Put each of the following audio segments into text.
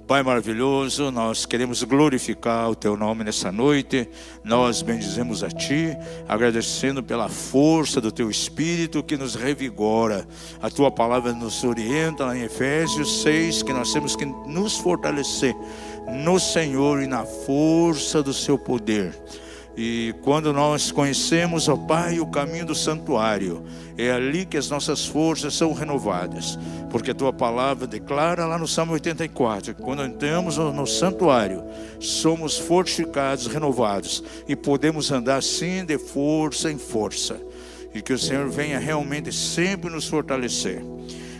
Pai maravilhoso, nós queremos glorificar o Teu nome nessa noite. Nós bendizemos a Ti, agradecendo pela força do Teu Espírito que nos revigora. A Tua palavra nos orienta lá em Efésios 6, que nós temos que nos fortalecer no Senhor e na força do Seu poder. E quando nós conhecemos, ó Pai, o caminho do santuário, é ali que as nossas forças são renovadas. Porque a Tua palavra declara lá no Salmo 84, que quando entramos no santuário, somos fortificados, renovados, e podemos andar assim de força em força. E que o Senhor venha realmente sempre nos fortalecer.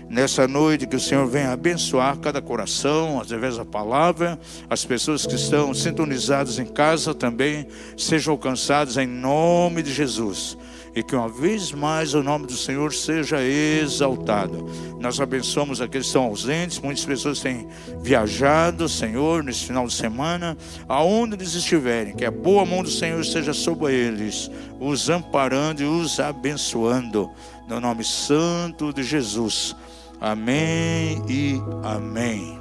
Nessa noite, que o Senhor venha abençoar cada coração, através da palavra. As pessoas que estão sintonizadas em casa também sejam alcançadas em nome de Jesus. E que uma vez mais o nome do Senhor seja exaltado. Nós abençoamos aqueles que estão ausentes. Muitas pessoas têm viajado, Senhor, nesse final de semana. Aonde eles estiverem, que a boa mão do Senhor seja sobre eles, os amparando e os abençoando. No nome santo de Jesus. Amém e amém.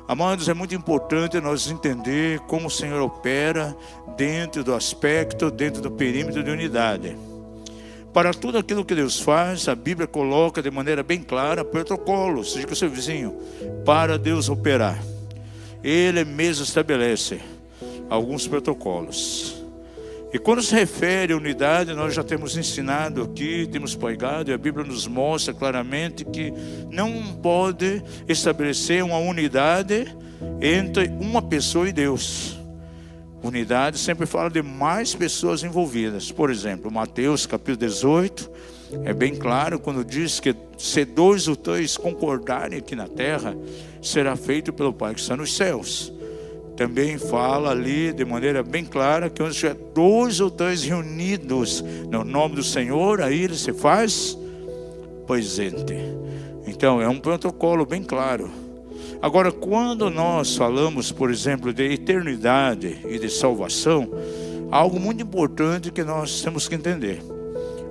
Amados, é muito importante nós entender como o Senhor opera dentro do aspecto, dentro do perímetro de unidade. Para tudo aquilo que Deus faz, a Bíblia coloca de maneira bem clara protocolos. Diga ao seu vizinho, para Deus operar, Ele mesmo estabelece alguns protocolos. E quando se refere à unidade, nós já temos ensinado aqui, temos pregado, e a Bíblia nos mostra claramente que não pode estabelecer uma unidade entre uma pessoa e Deus. Unidade sempre fala de mais pessoas envolvidas. Por exemplo, Mateus capítulo 18, é bem claro quando diz que se 2 ou 3 concordarem aqui na terra, será feito pelo Pai que está nos céus. Também fala ali de maneira bem clara que onde tiver 2 ou 3 reunidos no nome do Senhor, aí Ele se faz presente. Então é um protocolo bem claro. Agora, quando nós falamos, por exemplo, de eternidade e de salvação, algo muito importante que nós temos que entender.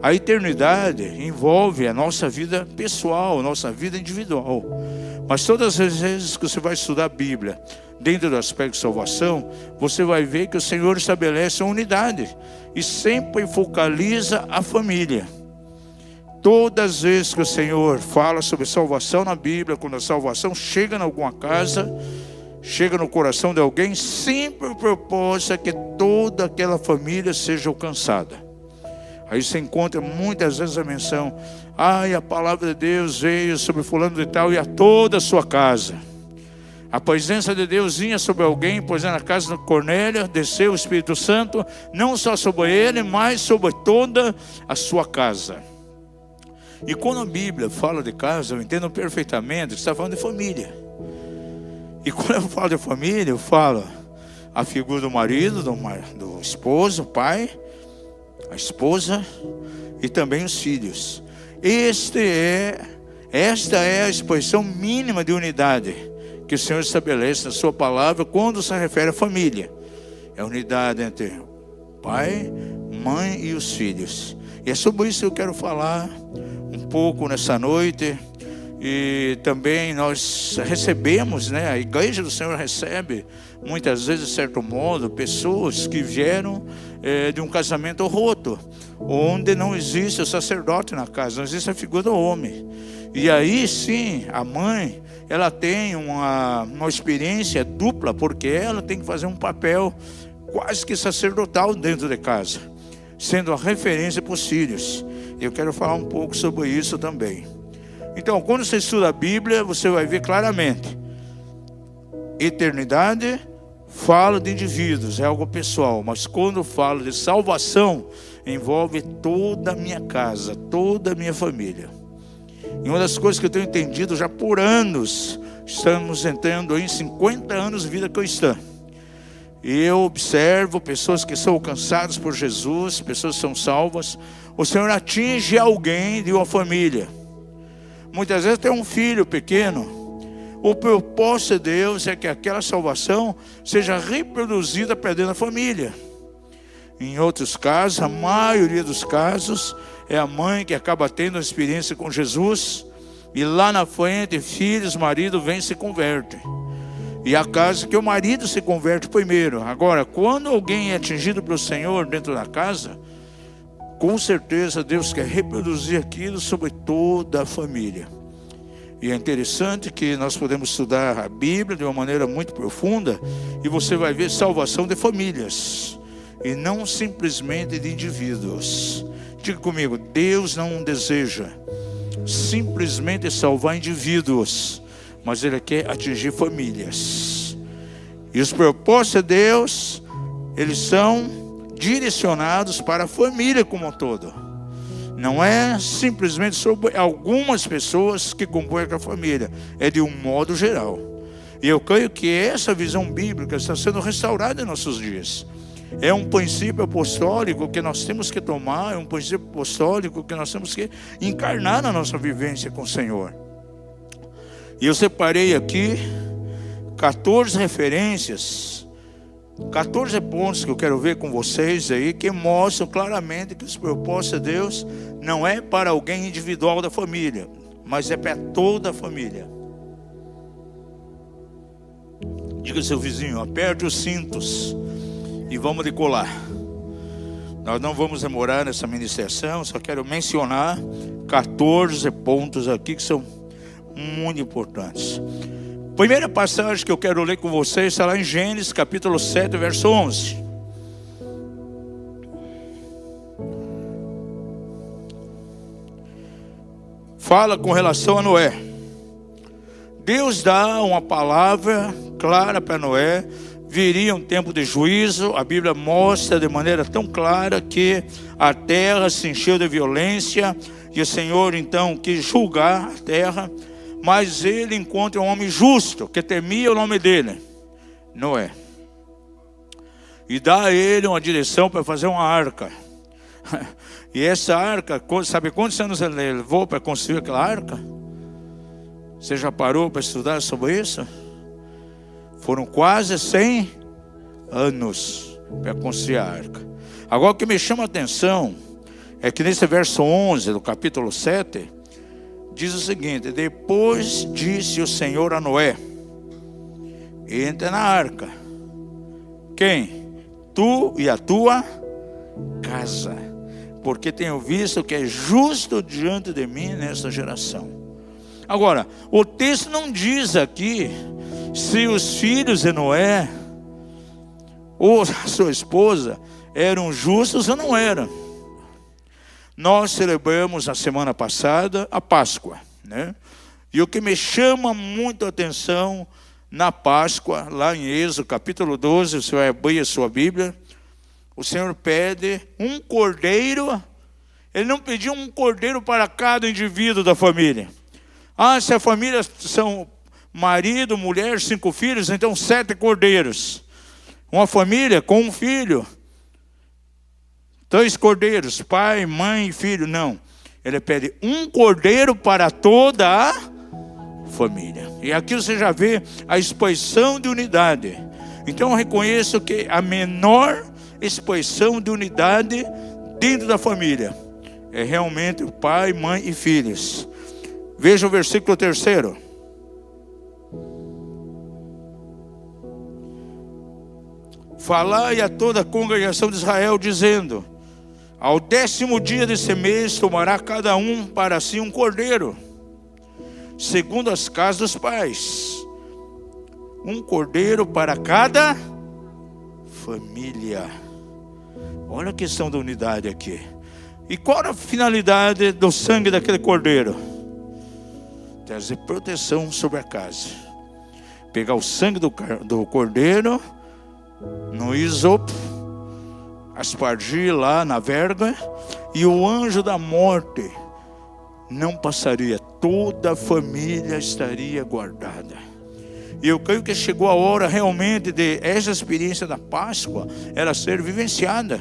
A eternidade envolve a nossa vida pessoal, a nossa vida individual. Mas todas as vezes que você vai estudar a Bíblia, dentro do aspecto de salvação, você vai ver que o Senhor estabelece uma unidade e sempre focaliza a família. Todas as vezes que o Senhor fala sobre salvação na Bíblia, quando a salvação chega em alguma casa, chega no coração de alguém, sempre o propósito é que toda aquela família seja alcançada. Aí você encontra muitas vezes a menção, a palavra de Deus veio sobre fulano de tal e a toda a sua casa. A presença de Deus vinha sobre alguém, pois na casa de Cornélio desceu o Espírito Santo, não só sobre ele, mas sobre toda a sua casa. E quando a Bíblia fala de casa, eu entendo perfeitamente que está falando de família. E quando eu falo de família, eu falo a figura do marido, do esposo, o pai, a esposa e também os filhos. Esta é a expressão mínima de unidade que o Senhor estabelece na sua palavra quando se refere à família. É a unidade entre pai, mãe e os filhos. E é sobre isso que eu quero falar um pouco nessa noite. E também nós recebemos, a igreja do Senhor recebe, muitas vezes, de certo modo, pessoas que vieram de um casamento roto, onde não existe o sacerdote na casa, não existe a figura do homem. E aí sim, a mãe, ela tem uma experiência dupla, porque ela tem que fazer um papel quase que sacerdotal dentro de casa, sendo a referência para os filhos. Eu quero falar um pouco sobre isso também. Então, quando você estuda a Bíblia, você vai ver claramente. Eternidade fala de indivíduos, é algo pessoal. Mas quando fala de salvação, envolve toda a minha casa, toda a minha família. E uma das coisas que eu tenho entendido já por anos, estamos entrando em 50 anos de vida cristã. E eu observo pessoas que são alcançadas por Jesus, pessoas que são salvas. O Senhor atinge alguém de uma família. Muitas vezes tem um filho pequeno. O propósito de Deus é que aquela salvação seja reproduzida para dentro da família. Em outros casos, a maioria dos casos, é a mãe que acaba tendo uma experiência com Jesus. E lá na frente, filhos, marido, vêm e se convertem. E a casa que o marido se converte primeiro. Agora, quando alguém é atingido pelo Senhor dentro da casa, com certeza Deus quer reproduzir aquilo sobre toda a família. E é interessante que nós podemos estudar a Bíblia de uma maneira muito profunda, e você vai ver salvação de famílias, e não simplesmente de indivíduos. Diga comigo, Deus não deseja simplesmente salvar indivíduos, mas Ele quer atingir famílias. E os propósitos de Deus, eles são direcionados para a família como um todo. Não é simplesmente sobre algumas pessoas que compõem a família, é de um modo geral. E eu creio que essa visão bíblica está sendo restaurada em nossos dias. É um princípio apostólico que nós temos que tomar, é um princípio apostólico que nós temos que encarnar na nossa vivência com o Senhor. E eu separei aqui 14 referências, 14 pontos que eu quero ver com vocês aí, que mostram claramente que os propósitos de Deus não é para alguém individual da família, mas é para toda a família. Diga ao seu vizinho, aperte os cintos e vamos decolar. Nós não vamos demorar nessa ministração, só quero mencionar 14 pontos aqui que são muito importantes. Primeira passagem que eu quero ler com vocês está lá em Gênesis capítulo 7, verso 11. Fala com relação a Noé. Deus dá uma palavra clara para Noé. Viria um tempo de juízo. A Bíblia mostra de maneira tão clara que a terra se encheu de violência, e o Senhor então quis julgar a terra. Mas ele encontra um homem justo, que temia o nome dele, Noé, e dá a ele uma direção para fazer uma arca. E essa arca, sabe quantos anos ele levou para construir aquela arca? Você já parou para estudar sobre isso? Foram quase 100 anos para construir a arca. Agora o que me chama a atenção é que nesse verso 11 do capítulo 7, diz o seguinte: depois disse o Senhor a Noé: entra na arca. Quem? Tu e a tua casa, porque tenho visto que é justo diante de mim nesta geração. Agora, o texto não diz aqui se os filhos de Noé ou a sua esposa eram justos ou não eram. Nós celebramos na semana passada a Páscoa, né? E o que me chama muito a atenção na Páscoa, lá em Êxodo capítulo 12, você vai abrir a sua Bíblia, o Senhor pede um cordeiro. Ele não pediu um cordeiro para cada indivíduo da família. Se a família são marido, mulher, 5 filhos, então 7 cordeiros. Uma família com um filho, 2 cordeiros, pai, mãe e filho. Não, ele pede um cordeiro para toda a família. E aqui você já vê a expressão de unidade. Então eu reconheço que a menor expressão de unidade dentro da família é realmente o pai, mãe e filhos. Veja o versículo 3. Falai a toda a congregação de Israel, dizendo: ao 10º dia desse mês tomará cada um para si um cordeiro, segundo as casas dos pais, um cordeiro para cada família. Olha a questão da unidade aqui. E qual a finalidade do sangue daquele cordeiro? Trazer proteção sobre a casa. Pegar o sangue do cordeiro no isopo, aspargir lá na verga, e o anjo da morte não passaria, toda a família estaria guardada. E eu creio que chegou a hora realmente de essa experiência da Páscoa ela ser vivenciada.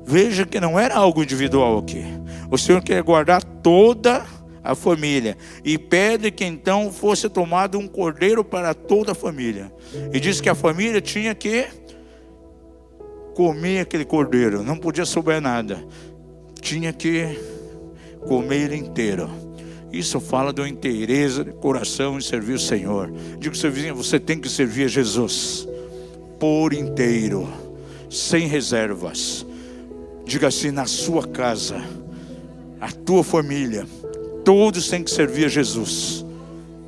Veja que não era algo individual aqui. O Senhor quer guardar toda a família, e pede que então fosse tomado um cordeiro para toda a família. E diz que a família tinha que comer aquele cordeiro, não podia sobrar nada, tinha que comer ele inteiro. Isso fala de uma inteireza de coração em servir o Senhor. Diga ao seu vizinho, você tem que servir a Jesus por inteiro, sem reservas. Diga assim, na sua casa, a tua família, todos têm que servir a Jesus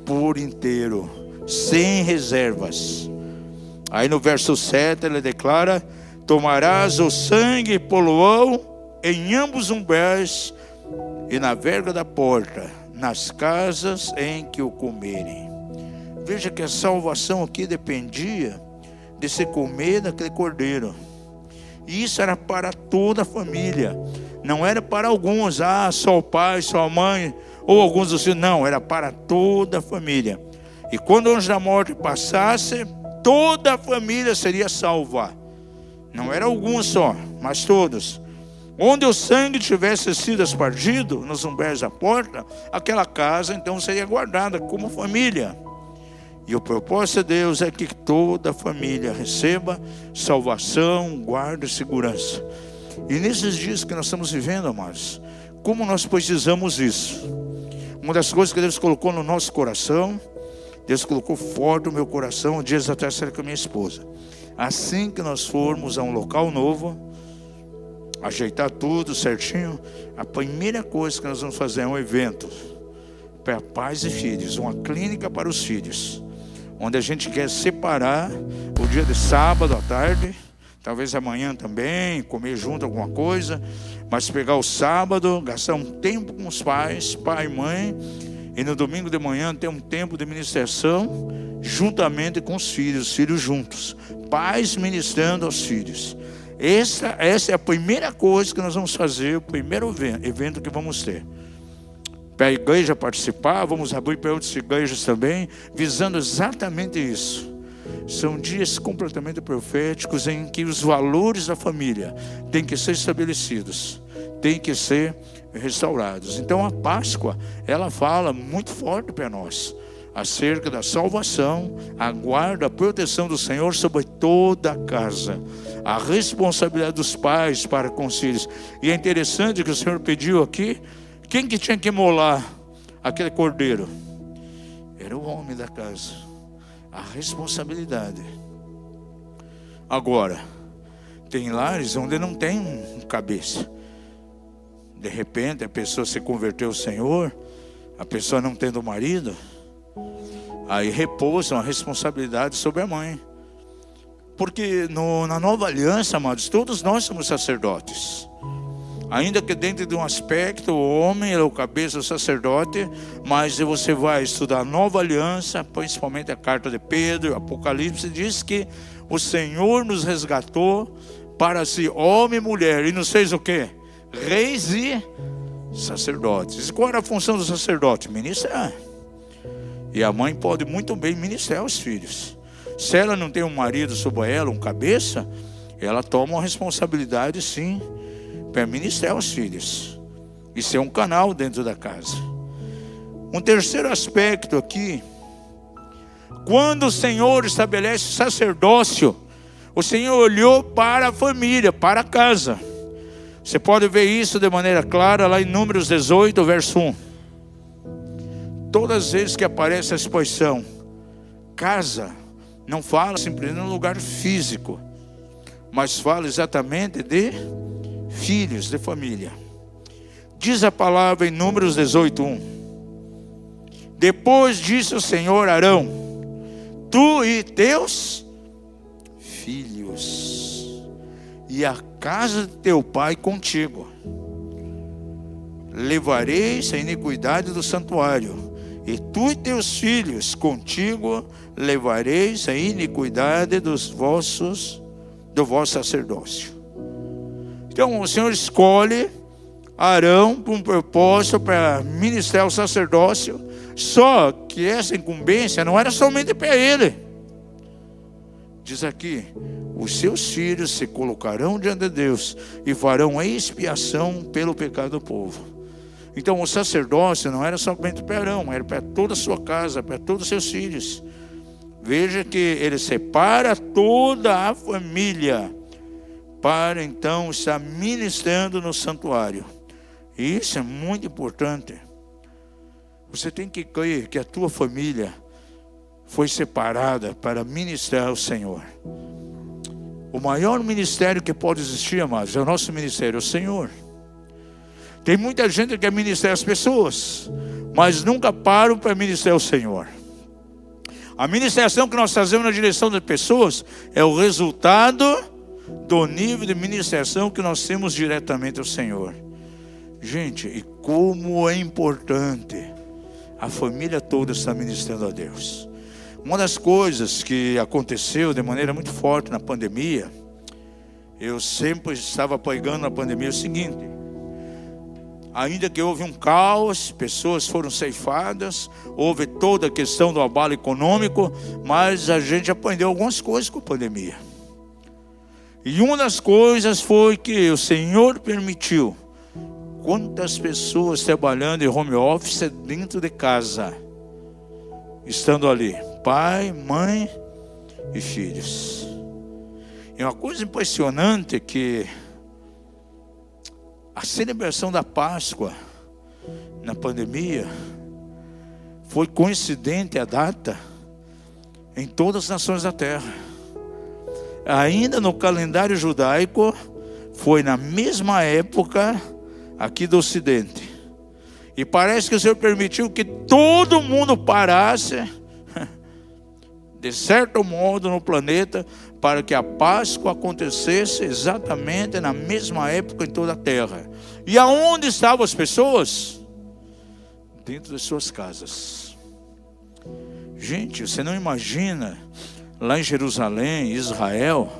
por inteiro, sem reservas. Aí no verso 7 ele declara: tomarás o sangue e poloão em ambos umbrais e na verga da porta, nas casas em que o comerem. Veja que a salvação aqui dependia de se comer daquele cordeiro. E isso era para toda a família. Não era para alguns, só o pai, só a mãe, ou alguns dos filhos. Não, era para toda a família. E quando o anjo da morte passasse, toda a família seria salva. Não era alguns só, mas todos. Onde o sangue tivesse sido espargido, nos umbrais da porta, aquela casa então seria guardada como família. E o propósito de Deus é que toda a família receba salvação, guarda e segurança. E nesses dias que nós estamos vivendo, amados, como nós precisamos isso? Uma das coisas que Deus colocou no nosso coração, Deus colocou forte no meu coração, dias atrás com a minha esposa. Assim que nós formos a um local novo, ajeitar tudo certinho, a primeira coisa que nós vamos fazer é um evento para pais e filhos, uma clínica para os filhos, onde a gente quer separar o dia de sábado à tarde, talvez amanhã também, comer junto alguma coisa, mas pegar o sábado, gastar um tempo com os pais, pai e mãe, e no domingo de manhã ter um tempo de ministração, juntamente com os filhos juntos, pais ministrando aos filhos. Essa é a primeira coisa que nós vamos fazer, o primeiro evento que vamos ter. Para a igreja participar, vamos abrir para outras igrejas também, visando exatamente isso. São dias completamente proféticos em que os valores da família têm que ser estabelecidos, têm que ser restaurados. Então a Páscoa, ela fala muito forte para nós acerca da salvação, a guarda, a proteção do Senhor sobre toda a casa, a responsabilidade dos pais para com os filhos. E é interessante que o Senhor pediu aqui, quem que tinha que molar aquele cordeiro? Era o homem da casa. A responsabilidade. Agora, tem lares onde não tem um cabeça. De repente a pessoa se converteu ao Senhor, a pessoa não tendo marido, aí repousa uma responsabilidade sobre a mãe. Porque na nova aliança, amados, todos nós somos sacerdotes. Ainda que dentro de um aspecto, o homem é o cabeça do sacerdote, mas se você vai estudar a nova aliança, principalmente a carta de Pedro, o Apocalipse, diz que o Senhor nos resgatou para ser homem e mulher, e nos fez o quê? Reis e sacerdotes. E qual era a função do sacerdote? Ministrar. E a mãe pode muito bem ministrar aos filhos. Se ela não tem um marido sobre ela, um cabeça, ela toma uma responsabilidade sim, para ministrar aos filhos e ser um canal dentro da casa. Um terceiro aspecto aqui, quando o Senhor estabelece o sacerdócio, o Senhor olhou para a família, para a casa. Você pode ver isso de maneira clara lá em Números 18, verso 1. Todas as vezes que aparece a expressão casa, não fala simplesmente no lugar físico, mas fala exatamente de filhos, de família. Diz a palavra em Números 18:1. Depois disse o Senhor a Arão: tu e teus filhos, e a casa de teu pai contigo, levareis a iniquidade do santuário, e tu e teus filhos contigo levareis a iniquidade do vosso sacerdócio. Então o Senhor escolhe Arão para um propósito, para ministrar o sacerdócio. Só que essa incumbência não era somente para ele. Diz aqui: os seus filhos se colocarão diante de Deus e farão expiação pelo pecado do povo. Então o sacerdócio não era somente para Arão, era para toda a sua casa, para todos os seus filhos. Veja que ele separa toda a família para então estar ministrando no santuário. E isso é muito importante. Você tem que crer que a tua família foi separada para ministrar ao Senhor. O maior ministério que pode existir, amados, é o nosso ministério, é o Senhor. Tem muita gente que quer ministrar as pessoas, mas nunca param para ministrar o Senhor. A ministração que nós fazemos na direção das pessoas é o resultado do nível de ministração que nós temos diretamente ao Senhor. Gente, e como é importante a família toda estar ministrando a Deus. Uma das coisas que aconteceu de maneira muito forte na pandemia, eu sempre estava pregando na pandemia o seguinte: ainda que houve um caos, pessoas foram ceifadas, houve toda a questão do abalo econômico, mas a gente aprendeu algumas coisas com a pandemia. E uma das coisas foi que o Senhor permitiu quantas pessoas trabalhando em home office dentro de casa, estando ali, pai, mãe e filhos. E uma coisa impressionante é que a celebração da Páscoa na pandemia foi coincidente a data em todas as nações da terra. Ainda no calendário judaico foi na mesma época aqui do Ocidente. E parece que o Senhor permitiu que todo mundo parasse, de certo modo, no planeta, para que a Páscoa acontecesse exatamente na mesma época em toda a terra. E aonde estavam as pessoas? Dentro das suas casas. Gente, você não imagina, lá em Jerusalém, Israel,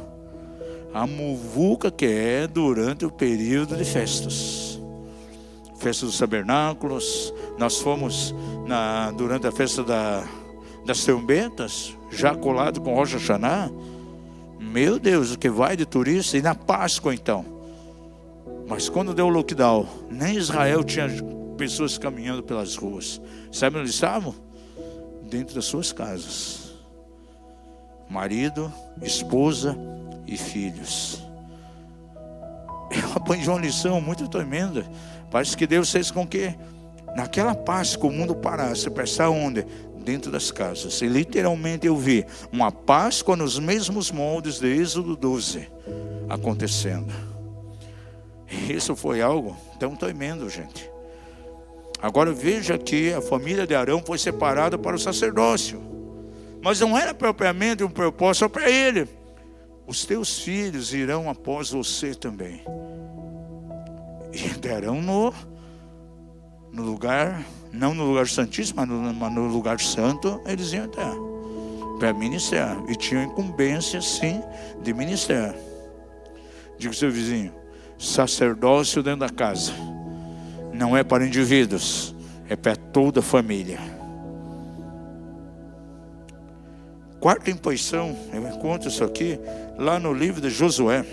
a muvuca que é durante o período de festas. Festa dos tabernáculos. Nós fomos durante a festa das trombetas, já colado com Rosh Hashanah. Meu Deus, o que vai de turista. E na Páscoa então. Mas quando deu o lockdown, nem Israel tinha pessoas caminhando pelas ruas. Sabe onde estavam? Dentro das suas casas. Marido, esposa e filhos. Eu aprendi uma lição muito tremenda. Parece que Deus fez com que naquela Páscoa o mundo parasse. Para onde? Dentro das casas. E literalmente eu vi uma Páscoa nos mesmos moldes de Êxodo 12 acontecendo. Isso foi algo tão tremendo, gente. Agora veja que a família de Arão foi separada para o sacerdócio. Mas não era propriamente um propósito só para ele. Os teus filhos irão após você também. E entrarão no lugar, não no lugar santíssimo, mas no lugar santo, eles iam entrar para ministrar. E tinham incumbência, sim, de ministrar. Diga ao seu vizinho: sacerdócio dentro da casa não é para indivíduos, é para toda a família. Quarta impressão, eu encontro isso aqui lá no livro de Josué,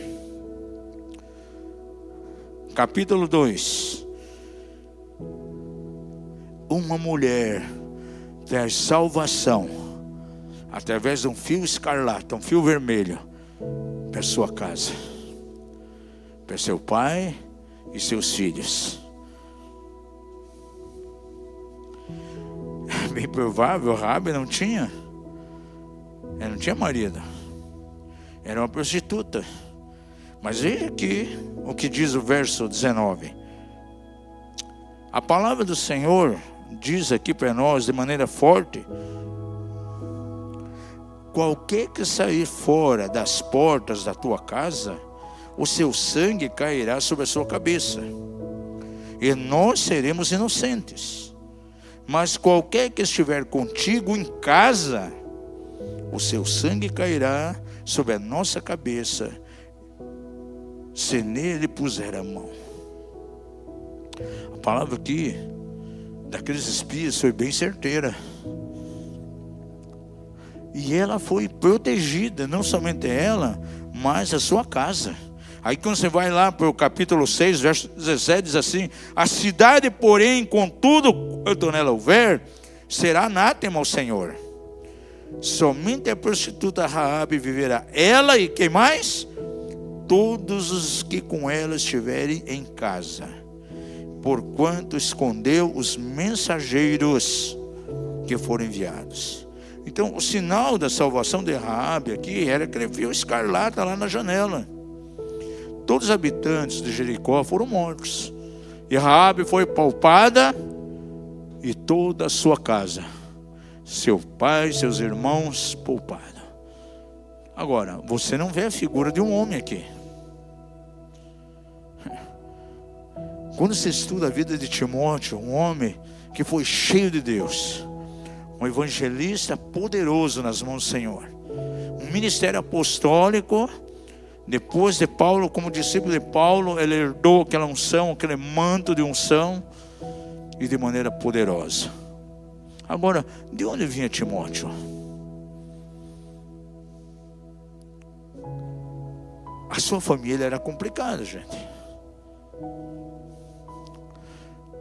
capítulo 2. Uma mulher traz salvação através de um fio escarlate, um fio vermelho, para sua casa, para seu pai e seus filhos. É bem provável, Raabe não tinha marido, era uma prostituta. Mas veja aqui o que diz o verso 19. A palavra do Senhor diz aqui para nós de maneira forte: qualquer que sair fora das portas da tua casa, o seu sangue cairá sobre a sua cabeça, e nós seremos inocentes. Mas qualquer que estiver contigo em casa, o seu sangue cairá sobre a nossa cabeça, se nele puser a mão. A palavra aqui daqueles espias foi bem certeira. E ela foi protegida, não somente ela, mas a sua casa. Aí quando você vai lá para o capítulo 6, verso 17, diz assim: a cidade, porém, contudo, quanto nela houver, será anátema ao Senhor. Somente a prostituta Raabe viverá, ela e quem mais? Todos os que com ela estiverem em casa. porquanto escondeu os mensageiros que foram enviados. Então, o sinal da salvação de Raabe aqui era que ele viu escarlata lá na janela. Todos os habitantes de Jericó foram mortos. E Raabe foi poupada e toda a sua casa, seu pai, seus irmãos, poupados. Agora, você não vê a figura de um homem aqui. Quando você estuda a vida de Timóteo, um homem que foi cheio de Deus, um evangelista poderoso nas mãos do Senhor, um ministério apostólico. Depois de Paulo, como discípulo de Paulo, ele herdou aquela unção, aquele manto de unção, e de maneira poderosa. Agora, de onde vinha Timóteo? A sua família era complicada, gente.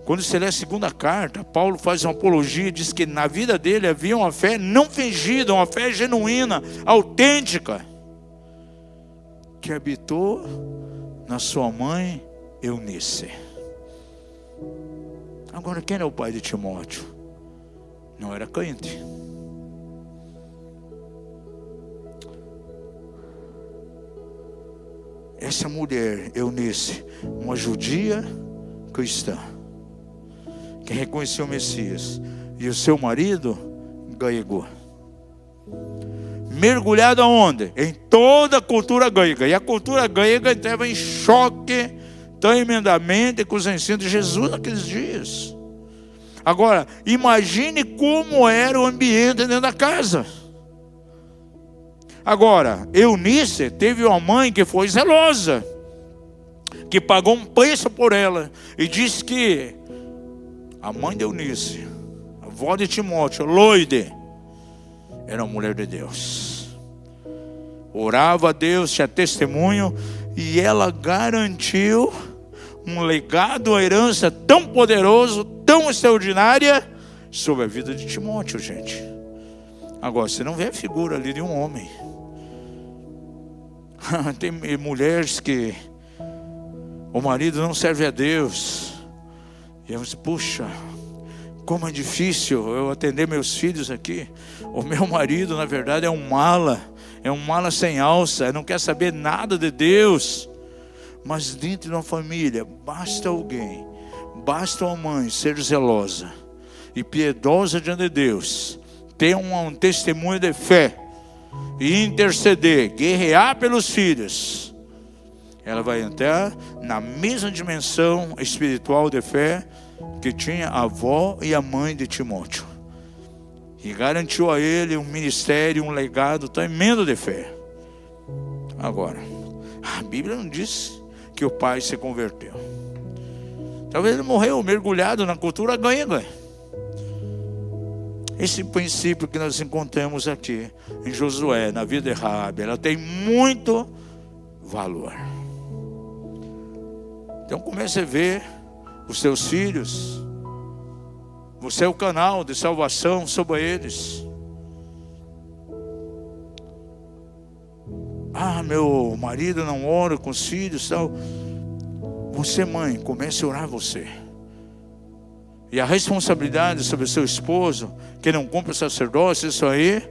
Quando você lê a segunda carta, Paulo faz uma apologia e diz que na vida dele havia uma fé não fingida, uma fé genuína, autêntica, que habitou na sua mãe Eunice. Agora, quem era o pai de Timóteo? Não era crente. Essa mulher, Eunice, uma judia cristã, que reconheceu o Messias, e o seu marido, grego, mergulhado aonde? Em toda a cultura grega. E a cultura grega estava em choque tremendamente com os ensinos de Jesus naqueles dias. Agora, imagine como era o ambiente dentro da casa. Agora, Eunice teve uma mãe que foi zelosa, que pagou um preço por ela, e disse que a mãe de Eunice, a avó de Timóteo, Loide, era uma mulher de Deus. Orava a Deus, tinha testemunho, e ela garantiu um legado, uma herança tão poderoso, tão extraordinária, sobre a vida de Timóteo, gente. Agora, você não vê a figura ali de um homem. Tem mulheres que o marido não serve a Deus, e eu disse, puxa, como é difícil eu atender meus filhos aqui. O meu marido, na verdade, é um mala sem alça, não quer saber nada de Deus. Mas dentro de uma família, basta alguém, basta uma mãe ser zelosa e piedosa diante de Deus, ter um testemunho de fé, e interceder, guerrear pelos filhos, ela vai entrar na mesma dimensão espiritual de fé que tinha a avó e a mãe de Timóteo, e garantiu a ele um ministério, um legado tremendo de fé. Agora, a Bíblia não diz que o pai se converteu. Talvez ele morreu mergulhado na cultura grega. Esse princípio que nós encontramos aqui em Josué, na vida de Raabe, ela tem muito valor. Então comece a ver os seus filhos. Você é o canal de salvação sobre eles. Ah, meu marido não ora com os filhos, tal. Você, mãe, comece a orar você. E a responsabilidade sobre o seu esposo, que não cumpre o sacerdócio, isso aí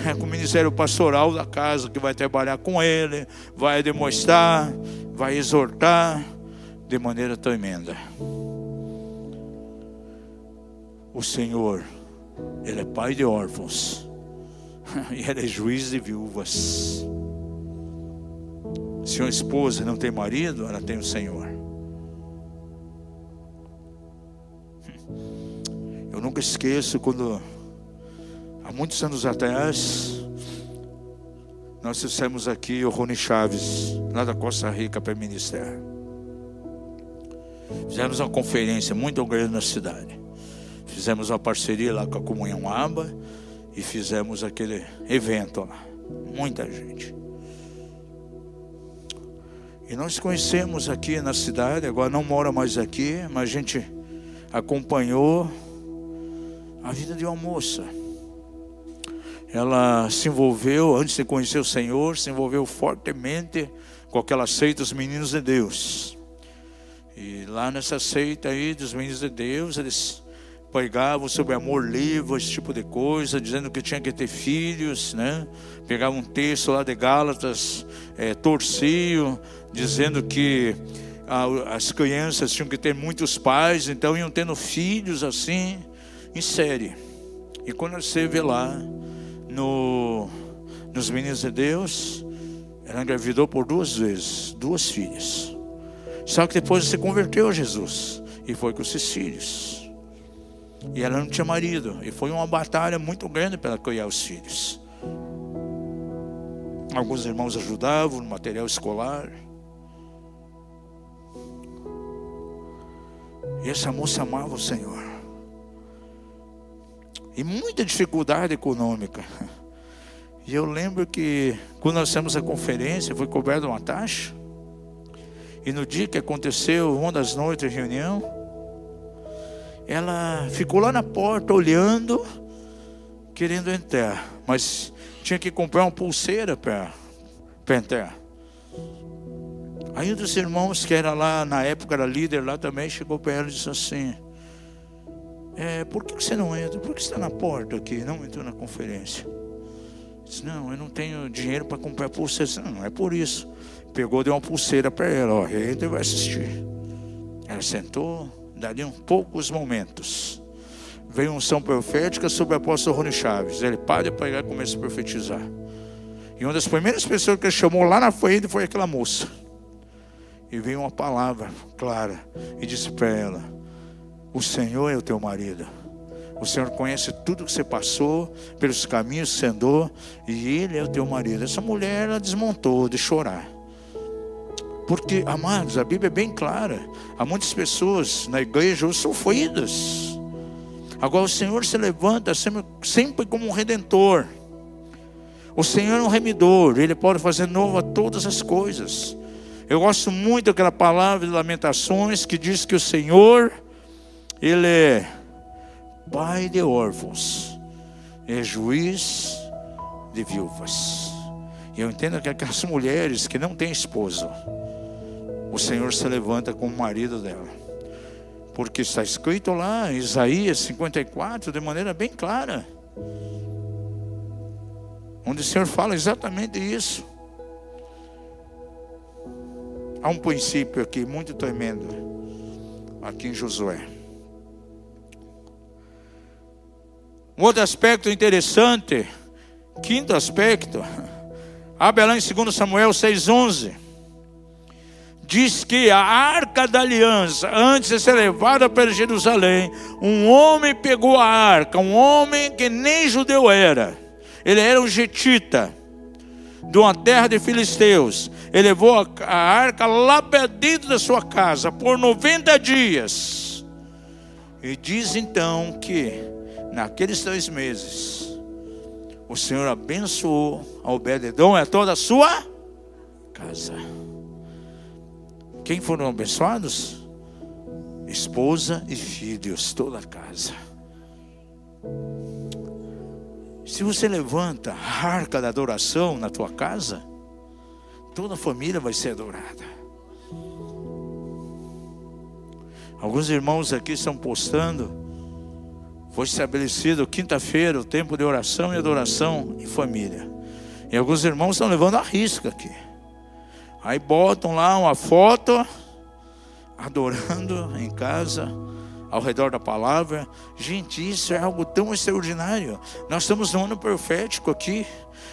é com o ministério pastoral da casa, que vai trabalhar com ele, vai demonstrar, vai exortar de maneira tremenda. O Senhor, Ele é pai de órfãos e Ele é juiz de viúvas. Se uma esposa não tem marido, ela tem o Senhor. Eu nunca esqueço quando, há muitos anos atrás, nós trouxemos aqui o Rony Chaves, lá da Costa Rica, para ministrar. Fizemos uma conferência muito grande na cidade. Fizemos uma parceria lá com a Comunhão Aba e fizemos aquele evento lá. Muita gente. E nós conhecemos aqui na cidade, agora não mora mais aqui, mas a gente acompanhou a vida de uma moça. Ela se envolveu, antes de conhecer o Senhor, se envolveu fortemente com aquela seita dos meninos de Deus. E lá nessa seita aí dos meninos de Deus, eles pregavam sobre amor livre, esse tipo de coisa, dizendo que tinha que ter filhos, né? Pegavam um texto lá de Gálatas, torciam, dizendo que as crianças tinham que ter muitos pais, então iam tendo filhos assim, em série. E quando você vê lá nos meninos de Deus, ela engravidou por 2 vezes, 2 filhas. Só que depois se converteu a Jesus e foi com esses filhos. E ela não tinha marido, e foi uma batalha muito grande para ela criar os filhos. Alguns irmãos ajudavam no material escolar. E essa moça amava o Senhor. E muita dificuldade econômica. E eu lembro que quando nós fizemos a conferência, foi coberta uma taxa. E no dia que aconteceu, uma das noites de reunião, ela ficou lá na porta olhando, querendo entrar. Mas tinha que comprar uma pulseira para entrar. Aí um dos irmãos que era lá, na época era líder lá também, chegou para ela e disse assim: por que você não entra? Por que você está na porta aqui? Não entrou na conferência. Disse: não, eu não tenho dinheiro para comprar pulseira. Disse: não é por isso. Pegou, deu uma pulseira para ela: ó, entra e vai assistir. Ela sentou. Dali poucos momentos, veio unção profética sobre o apóstolo Rony Chaves. Ele para de pregar e começa a profetizar. E uma das primeiras pessoas que ele chamou lá na frente foi aquela moça. E veio uma palavra clara e disse para ela: o Senhor é o teu marido. O Senhor conhece tudo que você passou, pelos caminhos que você andou, e Ele é o teu marido. Essa mulher, ela desmontou de chorar. Porque, amados, a Bíblia é bem clara. Há muitas pessoas na igreja hoje sofridas. Agora o Senhor se levanta sempre como um redentor. O Senhor é um remidor. Ele pode fazer nova todas as coisas. Eu gosto muito daquela palavra de Lamentações que diz que o Senhor, Ele é pai de órfãos, é juiz de viúvas. E eu entendo que aquelas mulheres que não têm esposo, o Senhor se levanta como marido dela. Porque está escrito lá em Isaías 54, de maneira bem clara, onde o Senhor fala exatamente isso. Há um princípio aqui muito tremendo, aqui em Josué. Um outro aspecto interessante, quinto aspecto, abre lá em 2 Samuel 6,11. Diz que a arca da aliança, antes de ser levada para Jerusalém, um homem pegou a arca, um homem que nem judeu era. Ele era um getita, de uma terra de filisteus. Ele levou a arca lá para dentro da sua casa, por 90 dias. E diz então que, naqueles 3 meses, o Senhor abençoou a Obed-edom e a toda a sua casa. Quem foram abençoados? Esposa e filhos, toda a casa. Se você levanta a arca da adoração na tua casa, toda a família vai ser adorada. Alguns irmãos aqui estão postando: foi estabelecido quinta-feira o tempo de oração e adoração em família. E alguns irmãos estão levando a risca aqui. Aí botam lá uma foto, adorando em casa, ao redor da palavra. Gente, isso é algo tão extraordinário. Nós estamos no ano profético aqui.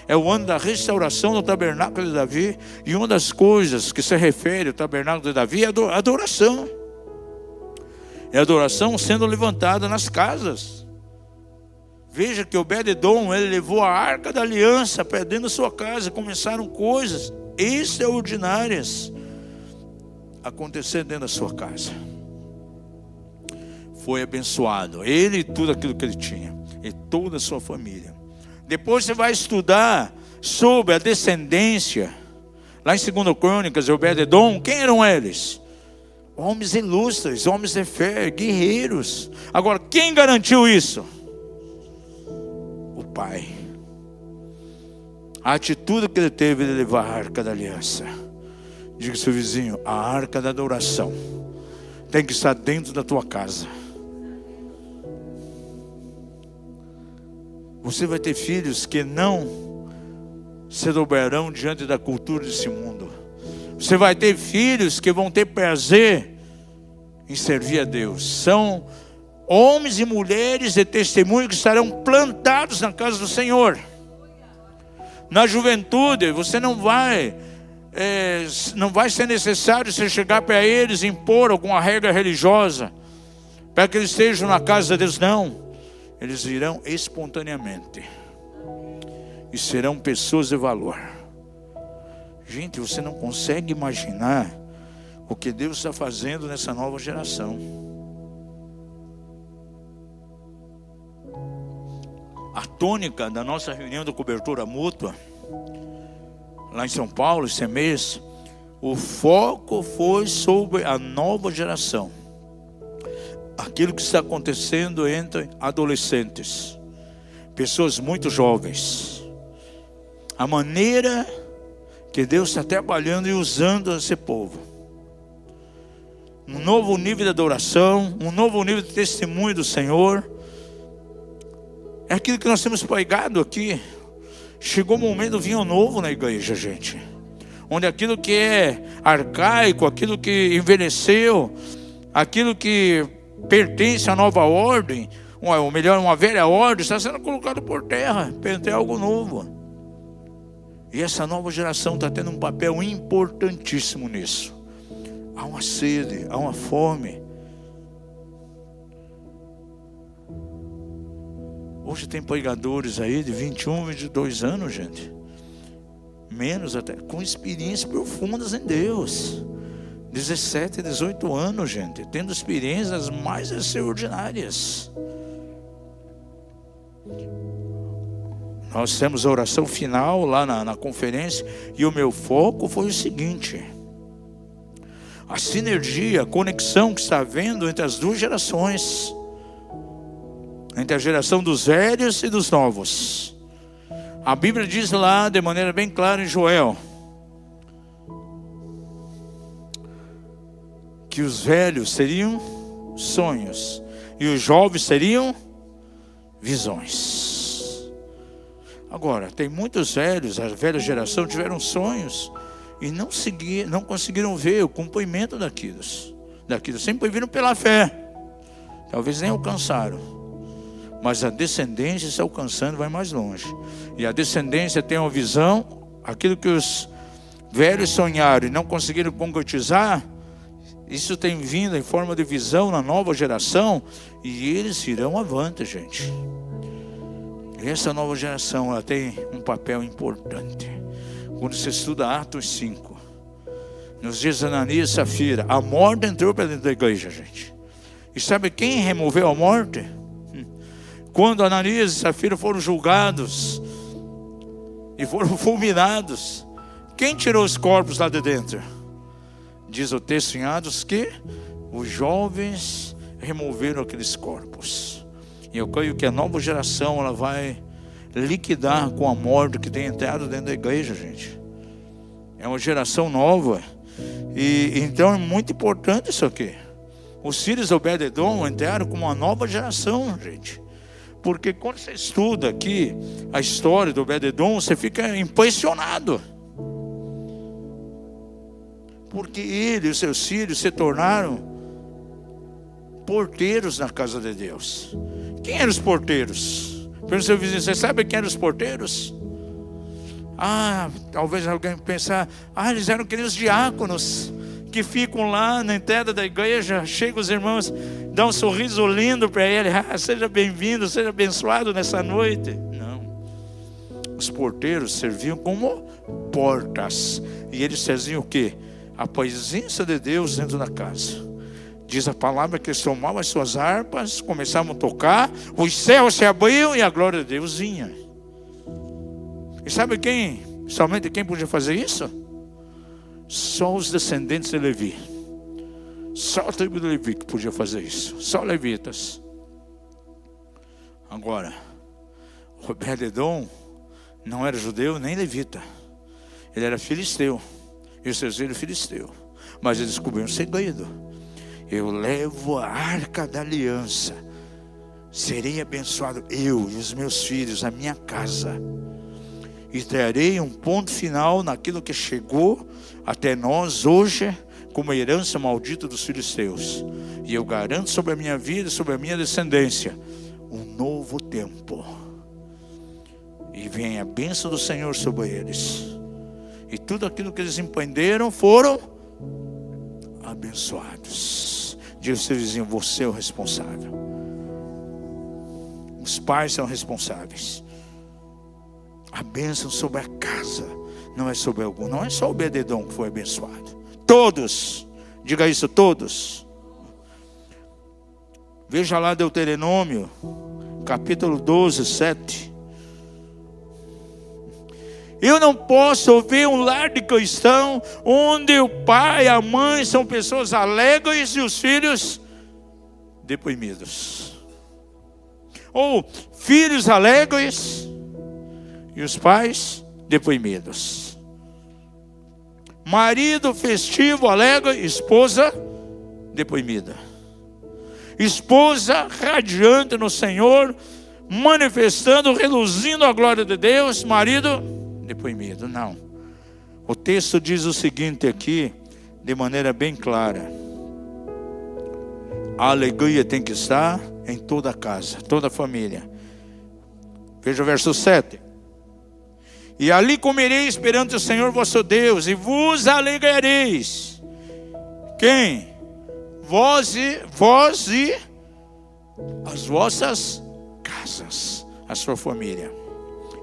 É o ano da restauração do tabernáculo de Davi. E uma das coisas que se refere ao tabernáculo de Davi é a adoração. É a adoração sendo levantada nas casas. Veja que Obed-edom, ele levou a arca da aliança para dentro da sua casa. Começaram coisas extraordinárias acontecer dentro da sua casa. Foi abençoado, ele e tudo aquilo que ele tinha, e toda a sua família. Depois você vai estudar sobre a descendência, lá em 2 Crônicas, Obed-edom. Quem eram eles? Homens ilustres, homens de fé, guerreiros. Agora, quem garantiu isso? O pai. A atitude que ele teve de levar a arca da aliança. Diga ao seu vizinho: a arca da adoração tem que estar dentro da tua casa. Você vai ter filhos que não se dobrarão diante da cultura desse mundo. Você vai ter filhos que vão ter prazer em servir a Deus. São homens e mulheres de testemunho que estarão plantados na casa do Senhor. Na juventude, você não vai ser necessário você chegar para eles e impor alguma regra religiosa para que eles estejam na casa de Deus. Não, eles virão espontaneamente e serão pessoas de valor. Gente, você não consegue imaginar o que Deus está fazendo nessa nova geração. A tônica da nossa reunião da cobertura mútua lá em São Paulo, esse mês, o foco foi sobre a nova geração. Aquilo que está acontecendo entre adolescentes, pessoas muito jovens. A maneira que Deus está trabalhando e usando esse povo. Um novo nível de adoração, um novo nível de testemunho do Senhor. É aquilo que nós temos pregado aqui. Chegou o momento do vinho novo na igreja, gente. Onde aquilo que é arcaico, aquilo que envelheceu, aquilo que pertence à nova ordem, ou melhor, uma velha ordem, está sendo colocado por terra, para ter algo novo. E essa nova geração está tendo um papel importantíssimo nisso. Há uma sede, há uma fome. Hoje tem pregadores aí de 21, 22 anos, gente. Menos até, com experiências profundas em Deus. 17, 18 anos, gente. Tendo experiências mais extraordinárias. Nós temos a oração final lá na conferência. E o meu foco foi o seguinte: a sinergia, a conexão que está havendo entre as duas gerações. Entre a geração dos velhos e dos novos. A Bíblia diz lá de maneira bem clara em Joel que os velhos seriam sonhos e os jovens seriam visões. Agora, tem muitos velhos, a velha geração tiveram sonhos e não conseguiram ver o cumprimento daquilo. Sempre viram pela fé, talvez nem alcançaram. Mas a descendência se alcançando vai mais longe. E a descendência tem uma visão. Aquilo que os velhos sonharam e não conseguiram concretizar, isso tem vindo em forma de visão na nova geração. E eles irão avante, gente. E essa nova geração, ela tem um papel importante. Quando você estuda Atos 5, nos dias de Ananias e Safira, a morte entrou para dentro da igreja, gente. E sabe quem removeu a morte? Quando Ananias e Safira foram julgados e foram fulminados, quem tirou os corpos lá de dentro? Diz o texto em Atos que os jovens removeram aqueles corpos. E eu creio que a nova geração ela vai liquidar com a morte que tem entrado dentro da igreja, gente. É uma geração nova. E então é muito importante isso aqui. Os filhos de Obed-edom entraram com uma nova geração, gente. Porque quando você estuda aqui a história do Obed-edom, você fica impressionado. Porque ele e os seus filhos se tornaram porteiros na casa de Deus. Quem eram os porteiros? Pergunta seu vizinho, você sabe quem eram os porteiros? Talvez alguém pensar, eles eram aqueles diáconos que ficam lá na entrada da igreja, chegam os irmãos, dão um sorriso lindo para ele, seja bem-vindo, seja abençoado nessa noite. Não, os porteiros serviam como portas, e eles faziam o quê? A presença de Deus dentro da casa. Diz a palavra que eles tomavam as suas harpas, começavam a tocar, os céus se abriam e a glória de Deus vinha. E sabe quem? Somente quem podia fazer isso? Só os descendentes de Levi. Só a tribo de Levi que podia fazer isso. Só levitas. Agora, Obed-edom não era judeu nem levita. Ele era filisteu. E os seus filhos filisteu. Mas ele descobriu um segredo. eu levo a arca da aliança. Serei abençoado eu e os meus filhos, a minha casa. E trarei um ponto final naquilo que chegou até nós hoje, como herança maldita dos filisteus. E eu garanto sobre a minha vida, sobre a minha descendência, um novo tempo. E vem a bênção do Senhor sobre eles. E tudo aquilo que eles empreenderam foram abençoados. Diga ao seu vizinho, você é o responsável. Os pais são responsáveis. A bênção sobre a casa não é sobre algum, não é só o Obed-edom que foi abençoado. Todos, diga isso, todos. Veja lá Deuteronômio, capítulo 12, 7. Eu não posso ver um lar de cristão onde o pai e a mãe são pessoas alegres e os filhos deprimidos. Ou filhos alegres e os pais deprimidos. Marido festivo, alegre, esposa deprimida. Esposa radiante no Senhor, manifestando, reluzindo a glória de Deus. Marido deprimido. Não. O texto diz o seguinte aqui, de maneira bem clara. A alegria tem que estar em toda a casa, toda a família. Veja o verso 7. E ali comereis perante o Senhor vosso Deus, e vos alegrareis. Quem? Vós e as vossas casas, a sua família.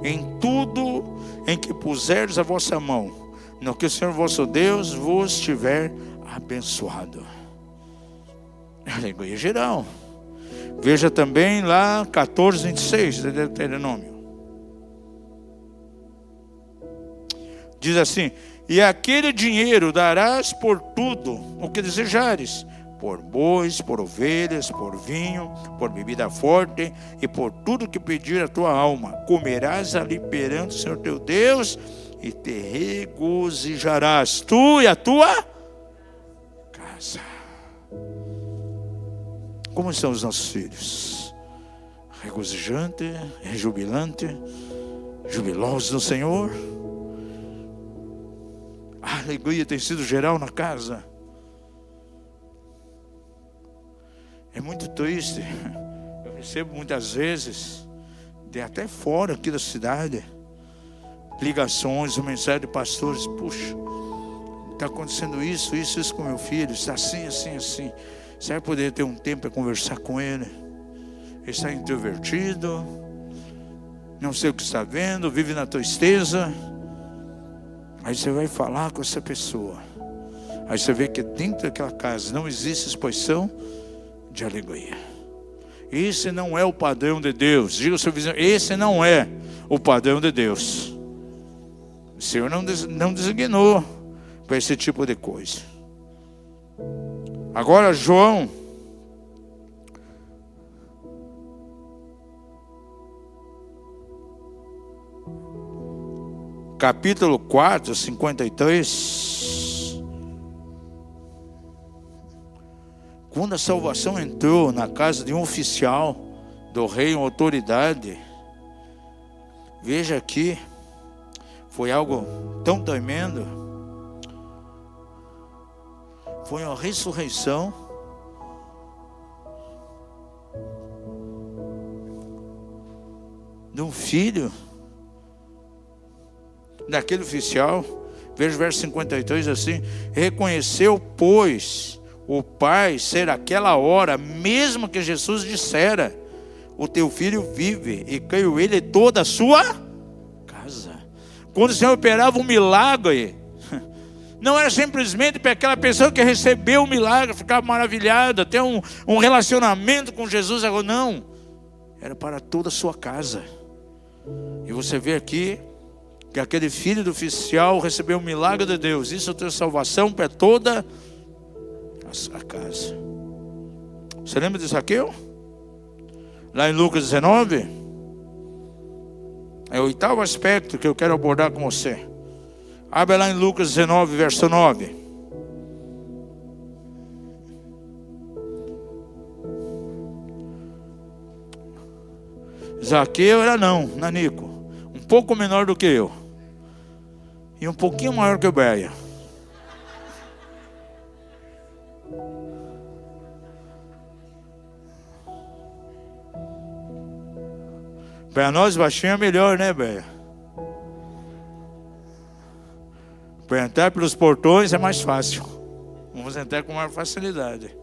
Em tudo em que puserdes a vossa mão, no que o Senhor vosso Deus vos tiver abençoado. Alegria geral. Veja também lá 14, 26 de Deuteronômio. Diz assim: e aquele dinheiro darás por tudo o que desejares, por bois, por ovelhas, por vinho, por bebida forte, e por tudo que pedir a tua alma. Comerás ali perante o Senhor teu Deus, e te regozijarás, tu e a tua casa. Como estão os nossos filhos? Regozijante, rejubilante, jubilosos no Senhor. A alegria tem sido geral na casa. É muito triste. Eu recebo muitas vezes, de até fora aqui da cidade, ligações, mensagens de pastores. Puxa, está acontecendo isso com meu filho. Está assim, assim, assim. Você vai poder ter um tempo para conversar com ele? Ele está introvertido, não sei o que está vendo, vive na tristeza. Aí você vai falar com essa pessoa. Aí você vê que dentro daquela casa não existe expressão de alegria. Esse não é o padrão de Deus. Diga ao seu vizinho, esse não é o padrão de Deus. O Senhor não designou para esse tipo de coisa. Agora João capítulo 4, 53. Quando a salvação entrou na casa de um oficial do rei, uma autoridade, veja aqui, foi algo tão tremendo. Foi uma ressurreição. De um filho daquele oficial. Veja o verso 53 assim: reconheceu, pois, o pai ser aquela hora, mesmo que Jesus dissera: o teu filho vive, e creio ele toda a sua casa. Quando o Senhor operava um milagre, não era simplesmente para aquela pessoa que recebeu o milagre ficar maravilhada, ter um relacionamento com Jesus. Não, era para toda a sua casa. E você vê aqui que aquele filho do oficial recebeu o milagre de Deus. Isso é salvação para toda a casa. Você lembra disso aqui? Lá em Lucas 19. É o oitavo aspecto que eu quero abordar com você. Abre lá em Lucas 19, verso 9. Zaqueu era nanico, um pouco menor do que eu, e um pouquinho maior que o Beia. Para nós baixinho é melhor, né, Beia? Para entrar pelos portões é mais fácil. Vamos entrar com maior facilidade.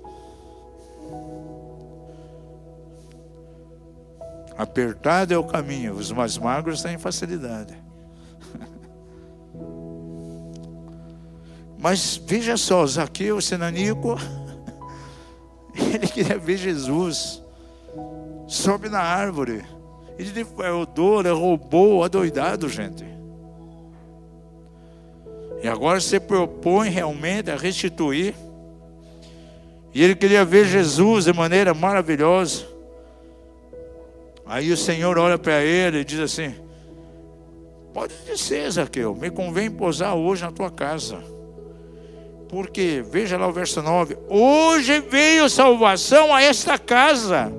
Apertado é o caminho, os mais magros têm facilidade. Mas veja só, Zaqueu, esse nanico, ele queria ver Jesus. Sobe na árvore. Ele defraudou, ele roubou, adoidado, gente. E agora se propõe realmente a restituir. E ele queria ver Jesus de maneira maravilhosa. Aí o Senhor olha para ele e diz assim: pode descer, Zaqueu, me convém pousar hoje na tua casa. Porque, veja lá o verso 9: hoje veio salvação a esta casa,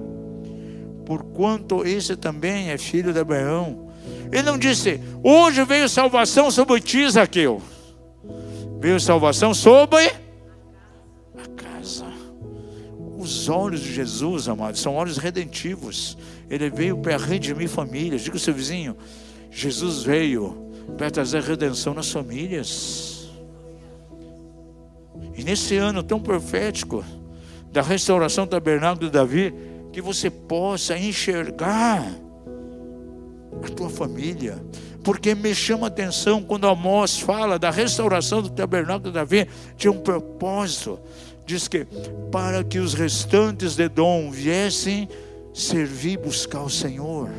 porquanto esse também é filho de Abraão. Ele não disse: hoje veio salvação sobre ti, Zaqueu. Veio salvação sobre a casa. Os olhos de Jesus, amados, são olhos redentivos. Ele veio para redimir famílias. Diga ao seu vizinho: Jesus veio para trazer redenção nas famílias. E nesse ano tão profético da restauração do tabernáculo de Davi, que você possa enxergar a tua família. Porque me chama a atenção quando Amós fala da restauração do tabernáculo de Davi, tinha um propósito. Diz que para que os restantes de Edom viessem servir e buscar o Senhor.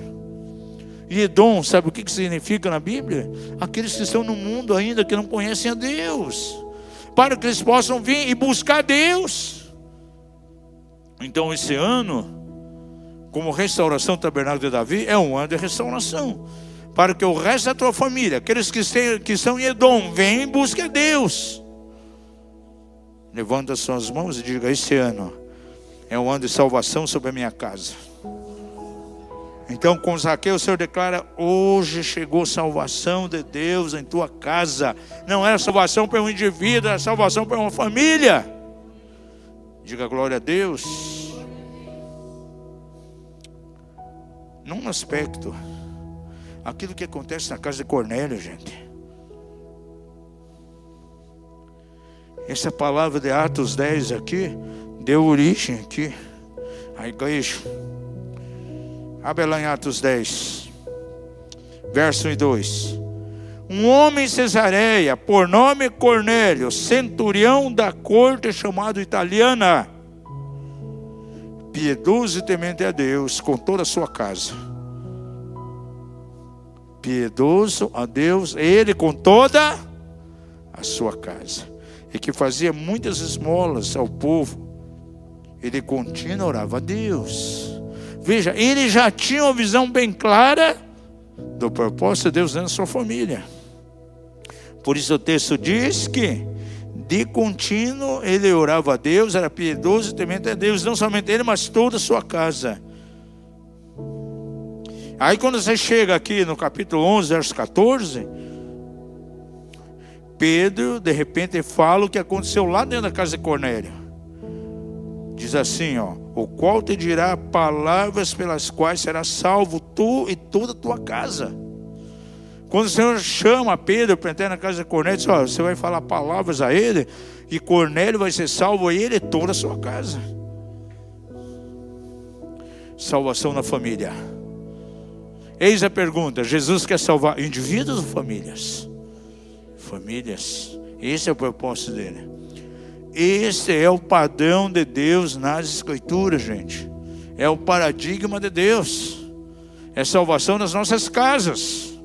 E Edom, sabe o que significa na Bíblia? Aqueles que estão no mundo ainda, que não conhecem a Deus, para que eles possam vir e buscar Deus. Então esse ano, como restauração do tabernáculo de Davi, é um ano de restauração, para que o resto da tua família, aqueles que estão em Edom, venham e busquem a Deus. Levanta as suas mãos e diga: esse ano é um ano de salvação sobre a minha casa. Então com Zaqueu o Senhor declara: hoje chegou salvação de Deus em tua casa. Não era salvação para um indivíduo, era salvação para uma família. Diga glória a Deus. Num aspecto, aquilo que acontece na casa de Cornélio, gente. Essa palavra de Atos 10 aqui deu origem aqui à igreja. Abre lá em Atos 10, verso 1 e 2. Um homem em Cesareia, por nome Cornélio, centurião da corte, chamado Italiana, piedoso e temente a Deus com toda a sua casa. Piedoso a Deus, ele com toda a sua casa. E que fazia muitas esmolas ao povo. Ele continuamente orava a Deus. Veja, ele já tinha uma visão bem clara do propósito de Deus na sua família. Por isso o texto diz que de contínuo ele orava a Deus, era piedoso e temente a Deus, não somente ele, mas toda a sua casa. Aí quando você chega aqui no capítulo 11, verso 14, Pedro de repente fala o que aconteceu lá dentro da casa de Cornélio. Diz assim, ó: o qual te dirá palavras pelas quais serás salvo tu e toda a tua casa. Quando o Senhor chama Pedro para entrar na casa de Cornélio, diz: ó, você vai falar palavras a ele, e Cornélio vai ser salvo, a ele e toda a sua casa. Salvação na família. Eis a pergunta: Jesus quer salvar indivíduos ou famílias? Famílias. Esse é o propósito dele. Esse é o padrão de Deus nas Escrituras, gente. É o paradigma de Deus. É salvação nas nossas casas.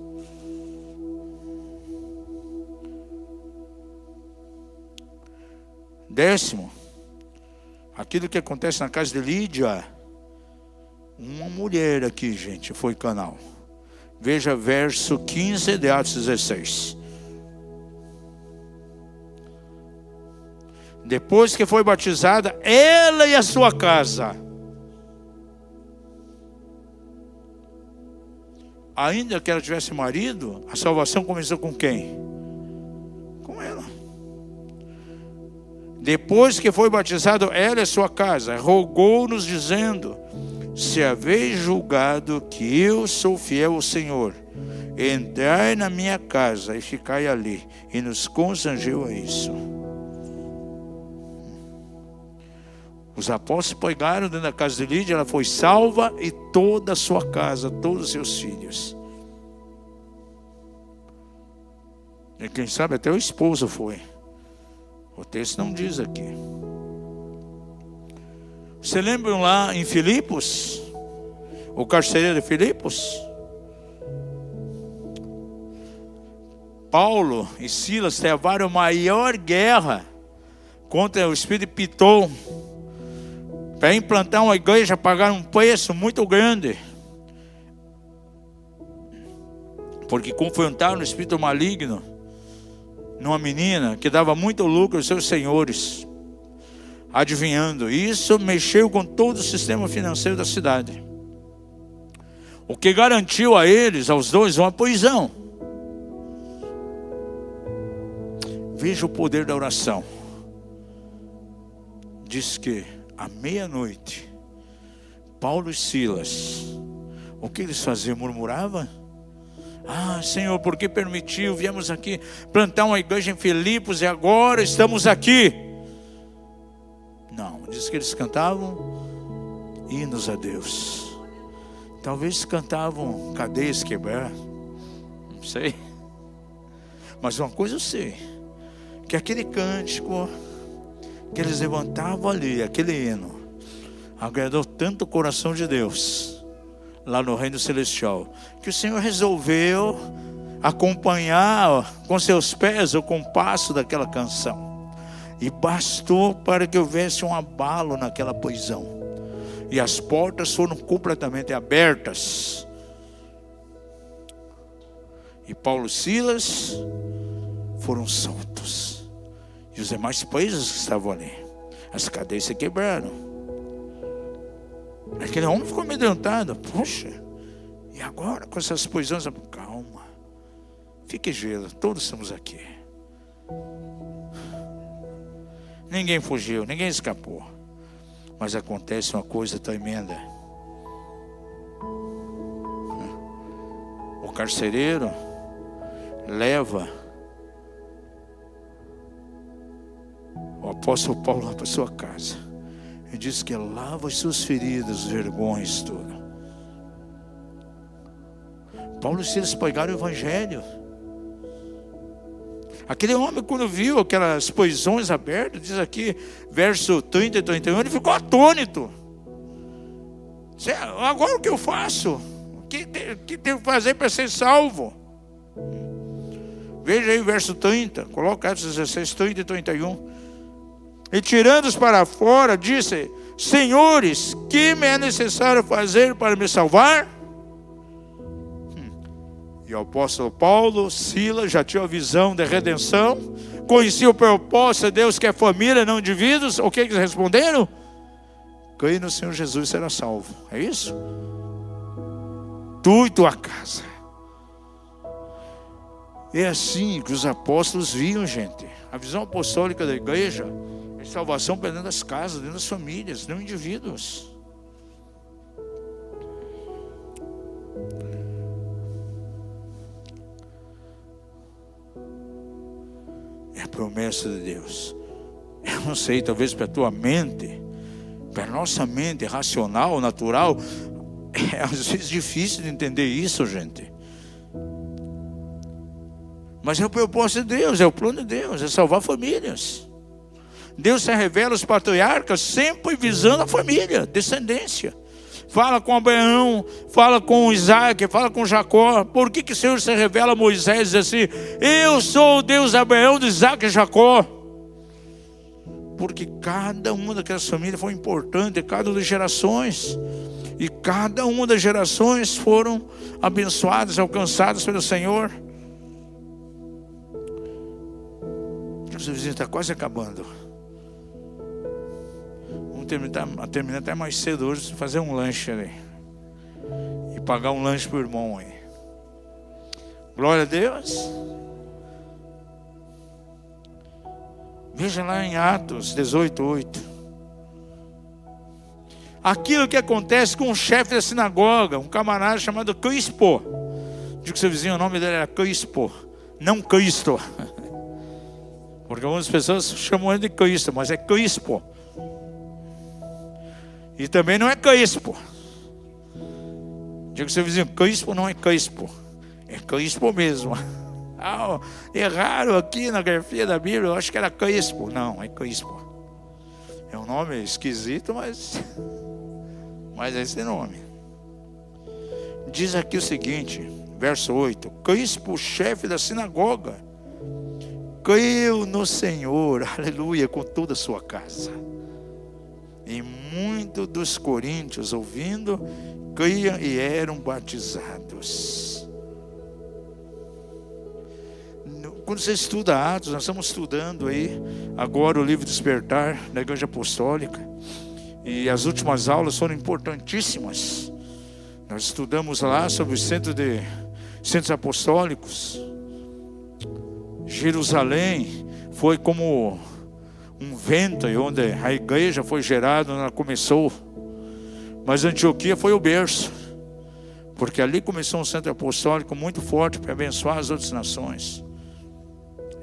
Décimo, aquilo que acontece na casa de Lídia. Uma mulher aqui, gente, foi canal. Veja verso 15 de Atos 16. Depois que foi batizada, ela e a sua casa. ainda que ela tivesse marido, a salvação começou com quem? Com ela. Depois que foi batizado, ela e sua casa, rogou-nos dizendo: se haveis julgado que eu sou fiel ao Senhor, entrai na minha casa e ficai ali. E nos constrangeu a isso. Os apóstolos pegaram dentro da casa de Lídia, ela foi salva, e toda a sua casa, todos os seus filhos. E quem sabe até o esposo foi. O texto não diz aqui. Você lembram lá em Filipos? O carcereiro de Filipos? Paulo e Silas travaram a maior guerra contra o espírito de Piton. Para implantar uma igreja, pagaram um preço muito grande. Porque confrontaram o espírito maligno numa menina que dava muito lucro aos seus senhores, adivinhando. Isso mexeu com todo o sistema financeiro da cidade. O que garantiu a eles, aos dois, uma prisão. Veja o poder da oração. Diz que à meia-noite, Paulo e Silas, o que eles faziam? Murmuravam? Ah, Senhor, por que permitiu? Viemos aqui plantar uma igreja em Filipos e agora estamos aqui. Não, diz que eles cantavam hinos a Deus. Talvez cantavam cadeias quebrar, não sei. Mas uma coisa eu sei, que aquele cântico que eles levantavam ali, aquele hino, agradou tanto o coração de Deus lá no reino celestial, que o Senhor resolveu acompanhar com seus pés o compasso daquela canção, e bastou para que houvesse um abalo naquela prisão, e as portas foram completamente abertas, e Paulo e Silas foram soltos, e os demais presos que estavam ali, as cadeias se quebraram. Aquele homem ficou amedrontado. Poxa, e agora com essas prisões? Calma, fique gelo, todos estamos aqui. Ninguém fugiu, ninguém escapou. Mas acontece uma coisa tremenda. O carcereiro leva o apóstolo Paulo lá para sua casa. E diz que lava as suas feridas, vergonhas, tudo. Paulo e Silas pregaram o evangelho. Aquele homem, quando viu aquelas prisões abertas, diz aqui, verso 30 e 31, ele ficou atônito. Agora o que eu faço? O que tenho que fazer para ser salvo? Veja aí o verso 30, coloca Atos 16, 30 e 31. E tirando-os para fora, disse: senhores, que me é necessário fazer para me salvar? E o apóstolo Paulo, Silas, já tinha a visão da redenção, conhecia o propósito de Deus, que é família, não indivíduos. O que eles responderam? Creia no Senhor Jesus, será salvo. É isso? Tu e tua casa. É assim que os apóstolos viam, gente. A visão apostólica da igreja é salvação para dentro das casas, dentro das famílias, não indivíduos. É a promessa de Deus. Eu não sei, talvez para a tua mente, para a nossa mente racional, natural, é às vezes difícil de entender isso, gente. Mas é o propósito de Deus, é o plano de Deus, é salvar famílias. Deus se revela aos patriarcas sempre visando a família, descendência. Fala com Abraão, fala com Isaac, fala com Jacó. Por que o Senhor se revela a Moisés e diz assim: eu sou o Deus de Abraão, de Isaac e Jacó? Porque cada uma daquelas famílias foi importante, cada uma das gerações. E cada uma das gerações foram abençoadas, alcançadas pelo Senhor. O seu vizinho está quase acabando. Vamos terminar até mais cedo hoje, fazer um lanche ali. E pagar um lanche para o irmão aí. Glória a Deus. Veja lá em Atos 18:8. Aquilo que acontece com o chefe da sinagoga, um camarada chamado Crispo. Diga que seu vizinho, o nome dele era Crispo, não Cristo. Porque algumas pessoas chamam ele de Cristo, mas é Crispo. E também não é Crispo. Diga que seu vizinho, Crispo não é Crispo, é Crispo mesmo. Ah, erraram aqui na grafia da Bíblia, eu acho que era Crispo. Não, é Crispo. É um nome esquisito, mas é esse nome. Diz aqui o seguinte, verso 8: Crispo, chefe da sinagoga, creu no Senhor, aleluia, com toda a sua casa. E muitos dos coríntios, ouvindo, criam e eram batizados. Quando você estuda Atos, nós estamos estudando aí agora o livro Despertar da Igreja Apostólica, e as últimas aulas foram importantíssimas. Nós estudamos lá sobre os centros apostólicos. Jerusalém foi como um ventre onde a igreja foi gerada, onde ela começou. Mas Antioquia foi o berço, porque ali começou um centro apostólico muito forte para abençoar as outras nações.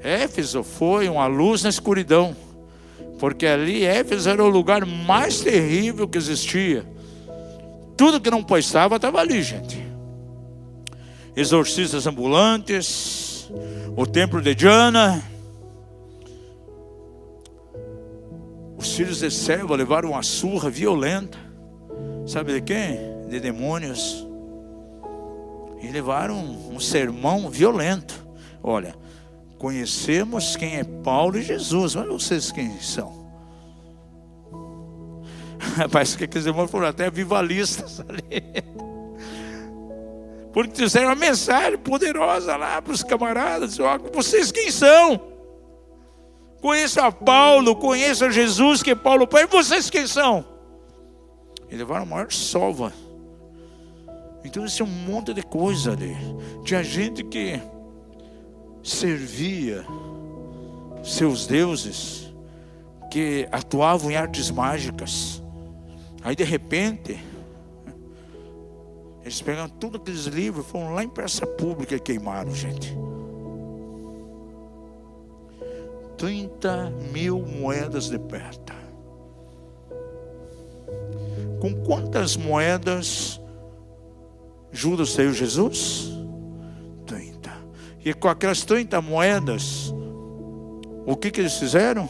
Éfeso foi uma luz na escuridão, porque ali Éfeso era o lugar mais terrível que existia. Tudo que não prestava estava ali, gente. Exorcistas ambulantes, o templo de Diana. Os filhos de Seva levaram uma surra violenta. Sabe de quem? De demônios. E levaram um sermão violento. Olha, conhecemos quem é Paulo e Jesus, mas vocês quem são? Parece que aqueles irmãos foram até avivalistas ali, porque fizeram uma mensagem poderosa lá para os camaradas. Vocês quem são? Conheçam a Paulo, conheçam a Jesus, que é Paulo Pai. E vocês quem são? E levaram a maior sova. Então isso é um monte de coisa ali. Tinha gente que servia seus deuses, que atuavam em artes mágicas. Aí de repente eles pegaram todos aqueles livros, foram lá em praça pública e queimaram, gente. 30 mil moedas de prata. Com quantas moedas Judas traiu Jesus? 30. E com aquelas 30 moedas, o que eles fizeram?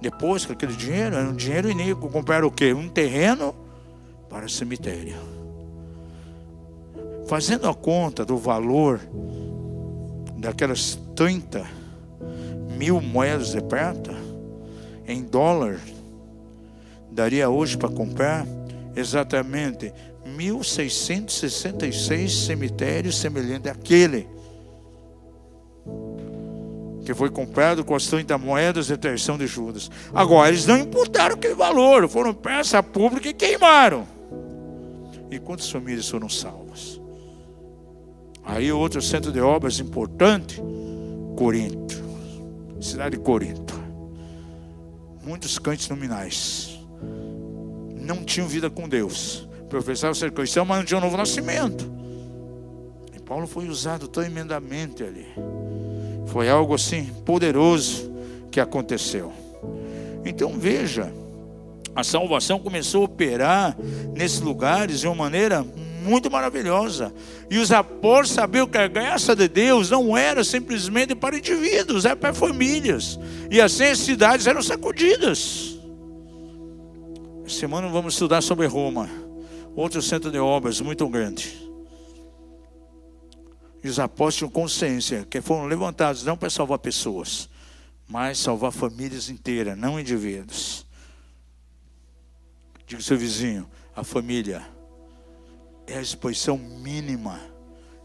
Depois com aquele dinheiro, era um dinheiro iníquo, compraram o quê? Um terreno para o cemitério. Fazendo a conta do valor daquelas 30 mil moedas de prata, em dólar, daria hoje para comprar exatamente 1.666 cemitérios semelhantes àquele que foi comprado com as 30 moedas de traição de Judas. Agora, eles não imputaram aquele valor, foram praça pública e queimaram. E quantas famílias foram salvas? Aí outro centro de obras importante, Corinto, cidade de Corinto. Muitos crentes nominais não tinham vida com Deus, professavam ser cristãos, mas não tinham novo nascimento. E Paulo foi usado tremendamente ali. Foi algo assim poderoso que aconteceu. Então veja, a salvação começou a operar nesses lugares de uma maneira muito maravilhosa. E os apóstolos sabiam que a graça de Deus não era simplesmente para indivíduos, era para famílias. E assim as cidades eram sacudidas. Essa semana vamos estudar sobre Roma, outro centro de obras muito grande. E os apóstolos tinham consciência que foram levantados não para salvar pessoas, mas salvar famílias inteiras, não indivíduos. Diga ao seu vizinho, a família é a exposição mínima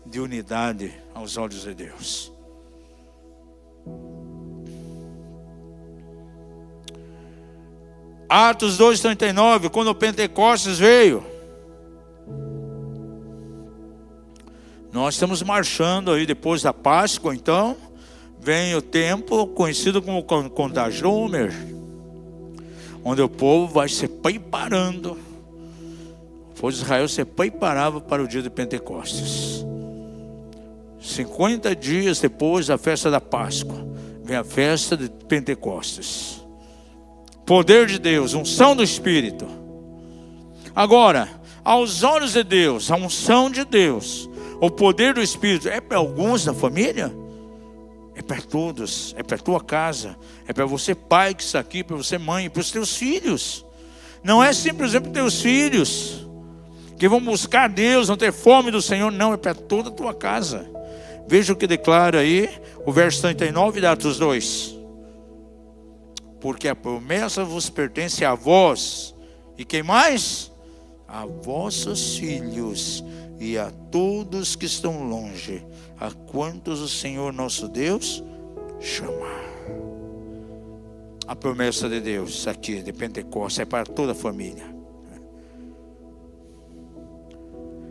de unidade aos olhos de Deus. Atos 2:39, quando o Pentecostes veio, nós estamos marchando aí depois da Páscoa, então vem o tempo conhecido como Contajomer, onde o povo vai se preparando, o povo de Israel se preparava para o dia de Pentecostes. 50 dias depois da festa da Páscoa, vem a festa de Pentecostes. Poder de Deus, unção do Espírito. Agora, aos olhos de Deus, a unção de Deus, o poder do Espírito, é para alguns da família? É para todos, é para a tua casa, é para você pai que está aqui, para você mãe, para os teus filhos. Não é simplesmente para os teus filhos, que vão buscar Deus, vão ter fome do Senhor, não, é para toda a tua casa. Veja o que declara aí, o verso 39 de Atos 2. Porque a promessa vos pertence a vós, e quem mais? A vossos filhos, e a todos que estão longe, a quantos o Senhor nosso Deus chamar. A promessa de Deus aqui de Pentecostes é para toda a família.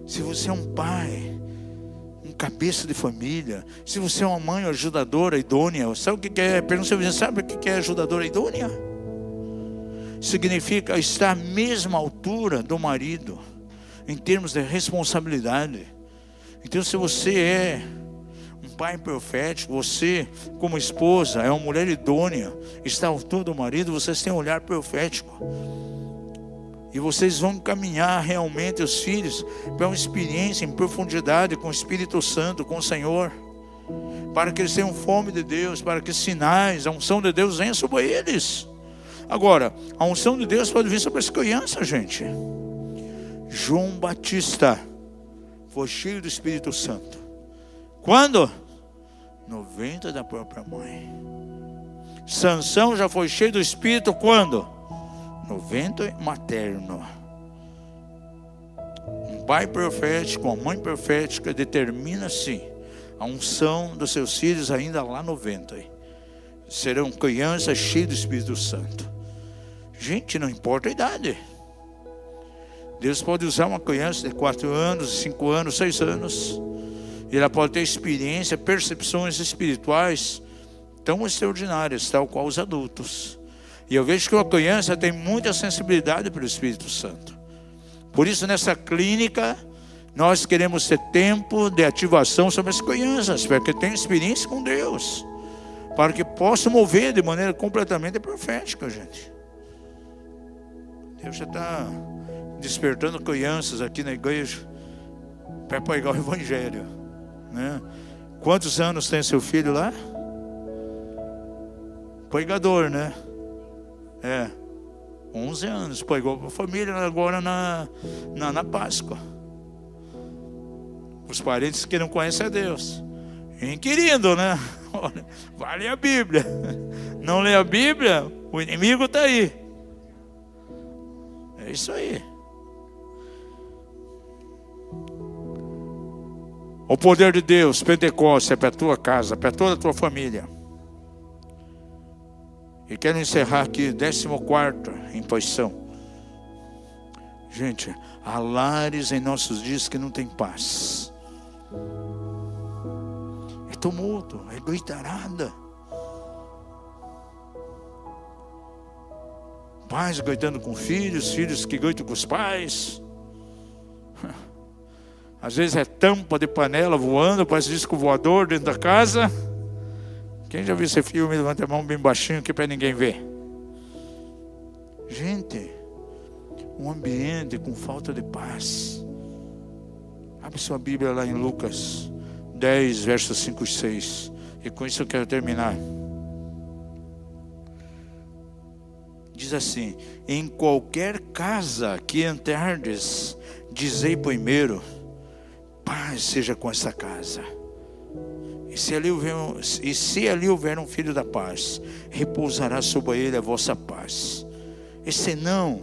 Se você é um pai, um cabeça de família, se você é uma mãe ajudadora idônea, sabe o que é? Pergunta se sabe o que é ajudadora idônea? Significa estar à mesma altura do marido em termos de responsabilidade. Então, se você é um pai profético, você como esposa é uma mulher idônea, está à altura do marido, vocês têm um olhar profético. E vocês vão caminhar realmente os filhos para uma experiência em profundidade com o Espírito Santo, com o Senhor, para que eles tenham fome de Deus, para que sinais, a unção de Deus venha sobre eles. Agora, a unção de Deus pode vir sobre as crianças, gente. João Batista foi cheio do Espírito Santo. Quando? No ventre da própria mãe. Sansão já foi cheio do Espírito quando? No ventre materno. Um pai profético, uma mãe profética determina-se a unção dos seus filhos ainda lá no ventre. Serão crianças cheias do Espírito Santo. Gente, não importa a idade. Deus pode usar uma criança de 4 anos, 5 anos, 6 anos. E ela pode ter experiência, percepções espirituais tão extraordinárias, tal qual os adultos. E eu vejo que uma criança tem muita sensibilidade pelo Espírito Santo. Por isso, nessa clínica, nós queremos ter tempo de ativação sobre as crianças, para que tenham experiência com Deus, para que possam mover de maneira completamente profética, gente. Deus já está despertando crianças aqui na igreja para pregar o Evangelho, né? Quantos anos tem seu filho lá? Pregador, né? 11 anos, pregou para a família agora na Páscoa. Os parentes que não conhecem a Deus, inquirindo, né? Vai ler a Bíblia. Não lê a Bíblia, o inimigo está aí. É isso aí. O poder de Deus, Pentecostes, é para a tua casa, para toda a tua família. E quero encerrar aqui, 14º em posição. Gente, há lares em nossos dias que não tem paz. É tumulto, é gritarada. Pais gritando com filhos, filhos que gritam com os pais. Às vezes é tampa de panela voando, parece disco voador dentro da casa. Quem já viu esse filme? Levanta a mão bem baixinho aqui para ninguém ver. Gente, um ambiente com falta de paz. Abre sua Bíblia lá em Lucas 10, versos 5 e 6. E com isso eu quero terminar. Diz assim: em qualquer casa que entrardes, dizei primeiro, paz seja com essa casa. E se ali houver um filho da paz, repousará sobre ele a vossa paz. E se não,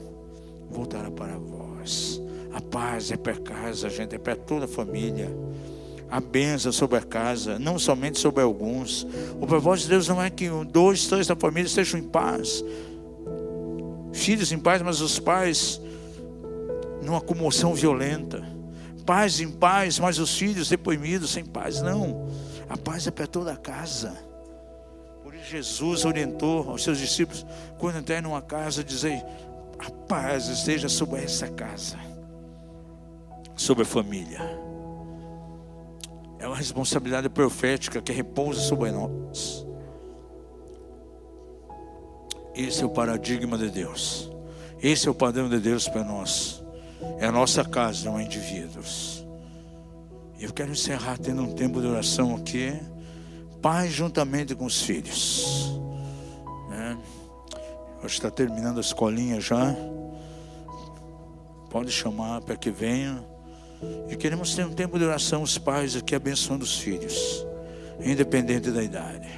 voltará para vós. A paz é para casa, gente, é para toda a família. A bênção sobre a casa, não somente sobre alguns. O propósito de Deus não é que 2, 3 da família estejam em paz, filhos em paz, mas os pais numa comoção violenta. pais em pais, mas os filhos deprimidos, sem paz. Não, a paz é para toda a casa. Por isso Jesus orientou aos seus discípulos, quando entrar numa casa, dizer: a paz esteja sobre essa casa, sobre a família. É uma responsabilidade profética que repousa sobre nós. Esse é o paradigma de Deus. Esse é o padrão de Deus para nós. É a nossa casa, não é indivíduos. E eu quero encerrar tendo um tempo de oração aqui. Pai juntamente com os filhos. Hoje está terminando a escolinha já. Pode chamar para que venha. E queremos ter um tempo de oração, os pais aqui abençoando os filhos, independente da idade.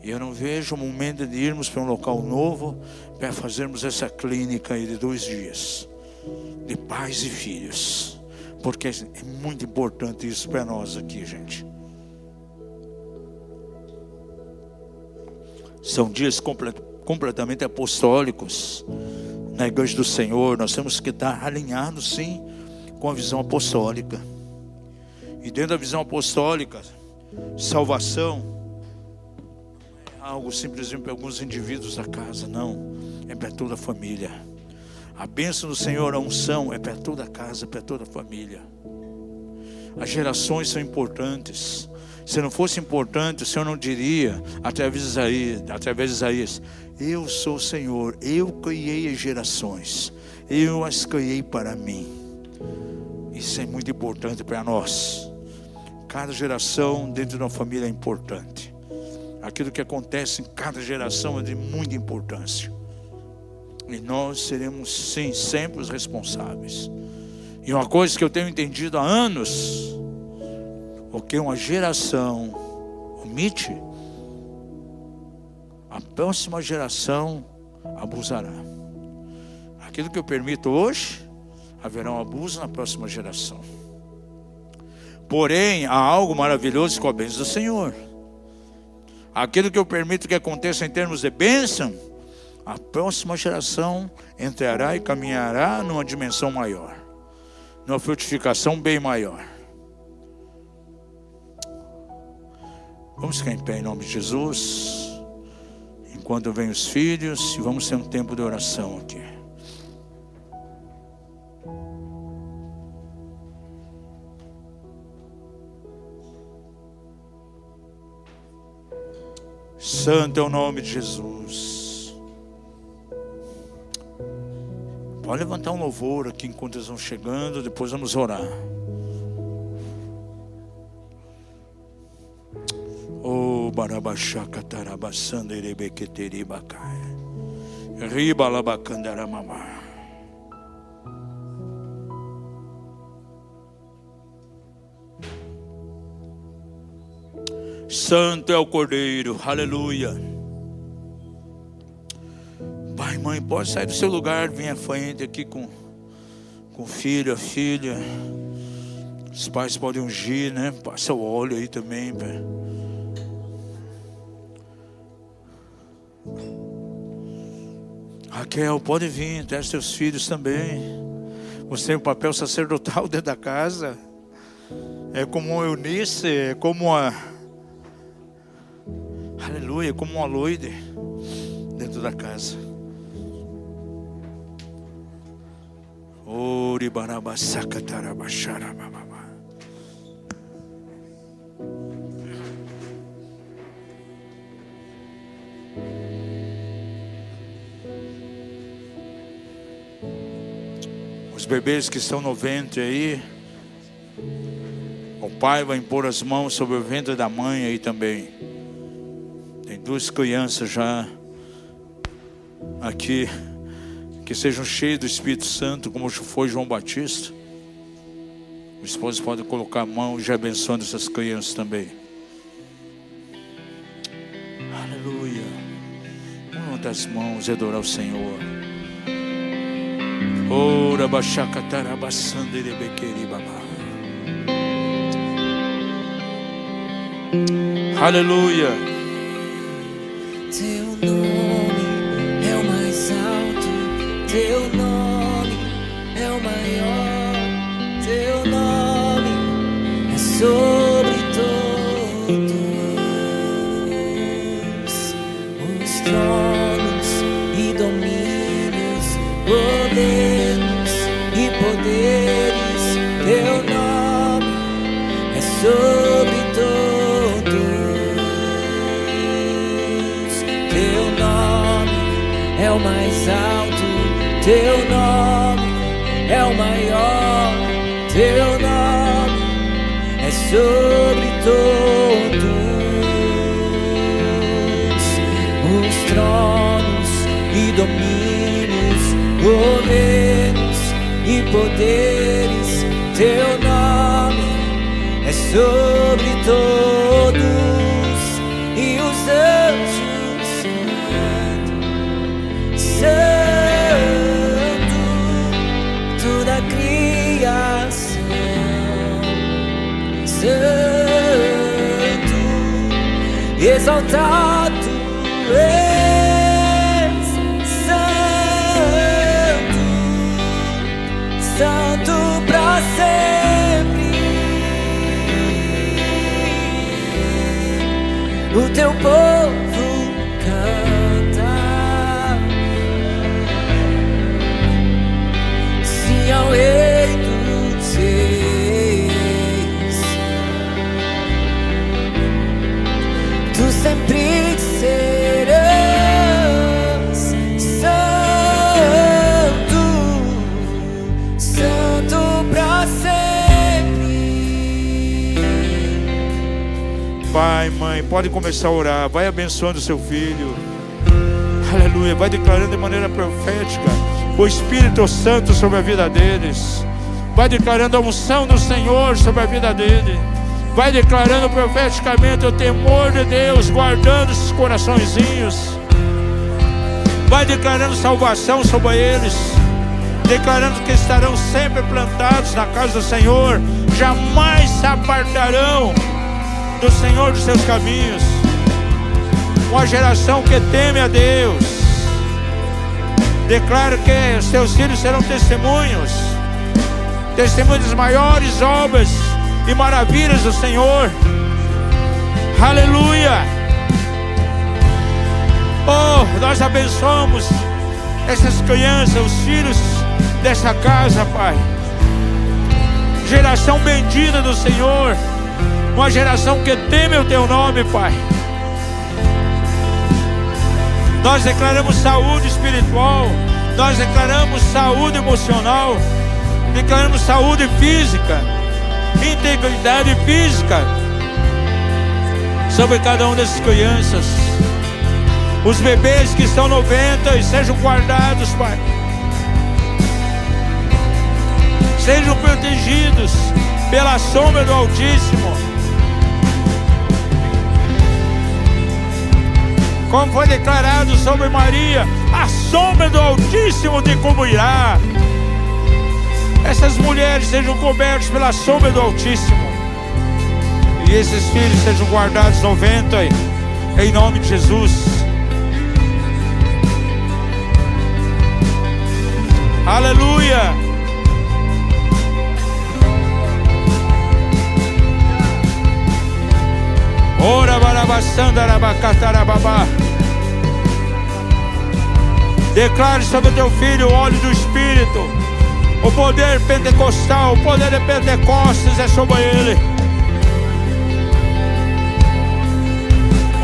E eu não vejo o momento de irmos para um local novo para fazermos essa clínica aí de 2 dias de pais e filhos, porque é muito importante isso para nós aqui, gente. São dias completamente apostólicos na igreja do Senhor. Nós temos que estar alinhados, sim, com a visão apostólica. E dentro da visão apostólica, salvação algo simplesmente para alguns indivíduos da casa, não, é para toda a família. A bênção do Senhor, a unção é para toda a casa, para toda a família. As gerações são importantes. Se não fosse importante, o Senhor não diria através de Isaías: eu sou o Senhor, eu criei as gerações, eu as criei para mim. Isso é muito importante para nós. Cada geração dentro de uma família é importante. Aquilo que acontece em cada geração é de muita importância. E nós seremos, sim, sempre os responsáveis. E uma coisa que eu tenho entendido há anos: o que uma geração omite, a próxima geração abusará. Aquilo que eu permito hoje, haverá um abuso na próxima geração. Porém, há algo maravilhoso com a bênção do Senhor. Aquilo que eu permito que aconteça em termos de bênção, a próxima geração entrará e caminhará numa dimensão maior, numa frutificação bem maior. Vamos ficar em pé em nome de Jesus, enquanto vêm os filhos, e vamos ter um tempo de oração aqui. Santo é o nome de Jesus. Pode levantar um louvor aqui enquanto eles vão chegando, depois vamos orar. Oh, barabachaca tarabassanda erebequeteribacai. Riba labacandaramamá. Santo é o Cordeiro, aleluia. Pai, mãe, pode sair do seu lugar, vir à frente aqui com o filho, a filha. Os pais podem ungir, né? Passa o óleo aí também, pai. Raquel, pode vir, traz seus filhos também. Você tem um papel sacerdotal dentro da casa. É como a Eunice, é como a... Aleluia, como uma loide dentro da casa. Ori barabasaca tarabachara bababa. Os bebês que estão no ventre aí, o pai vai impor as mãos sobre o ventre da mãe aí também. Tem 2 crianças já aqui que sejam cheios do Espírito Santo, como foi João Batista. O esposo pode colocar a mão e já abençoando essas crianças também. Aleluia. Vamos levantar as mãos e adorar o Senhor. Ora baixaca tarabassanda erebequeri babá. Aleluia. Teu nome é o mais alto, teu nome é o maior, teu nome tronos e domínios, governos e poderes, teu nome é sobre todos. Teu nome é o mais alto, teu nome é o maior, teu nome é sobre todos. Os tronos e domínios, governos e poderes, teu nome é sobre todos. E os anjos santo, toda a criação santo, exaltado és, santo, santo pra sempre. O teu povo canta sim ao Rei dos Reis. Tu sempre serás santo, santo pra sempre. Pai, mãe, pode começar a orar. Vai abençoando seu filho. Aleluia. Vai declarando de maneira profética o Espírito Santo sobre a vida deles. Vai declarando a unção do Senhor sobre a vida dele. Vai declarando profeticamente o temor de Deus, guardando esses coraçõezinhos. Vai declarando salvação sobre eles, declarando que estarão sempre plantados na casa do Senhor, jamais se apartarão do Senhor dos seus caminhos. Uma geração que teme a Deus. Declaro que seus filhos serão testemunhos, testemunhos das maiores obras e maravilhas do Senhor. Aleluia. Oh, nós abençoamos essas crianças, os filhos dessa casa, Pai. Geração bendita do Senhor, uma geração que teme o teu nome, Pai. Nós declaramos saúde espiritual, nós declaramos saúde emocional, declaramos saúde física, integridade física sobre cada uma dessas crianças. Os bebês que estão no ventre sejam guardados, Pai. Sejam protegidos pela sombra do Altíssimo. Como foi declarado sobre Maria, a sombra do Altíssimo te cobrirá. Essas mulheres sejam cobertas pela sombra do Altíssimo. E esses filhos sejam guardados no ventre, em nome de Jesus. Aleluia. Ora barabassanda arabacatarababá. Declare sobre o teu filho o óleo do Espírito. O poder pentecostal, o poder de Pentecostes é sobre ele.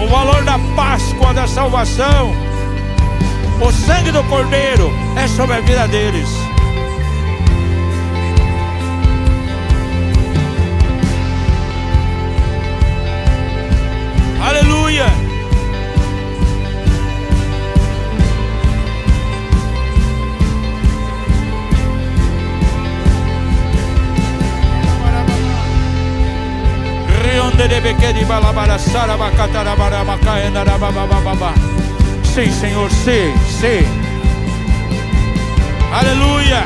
O valor da Páscoa, da salvação, o sangue do Cordeiro é sobre a vida deles. Aleluia. Sim, Senhor, sim, sim. Aleluia.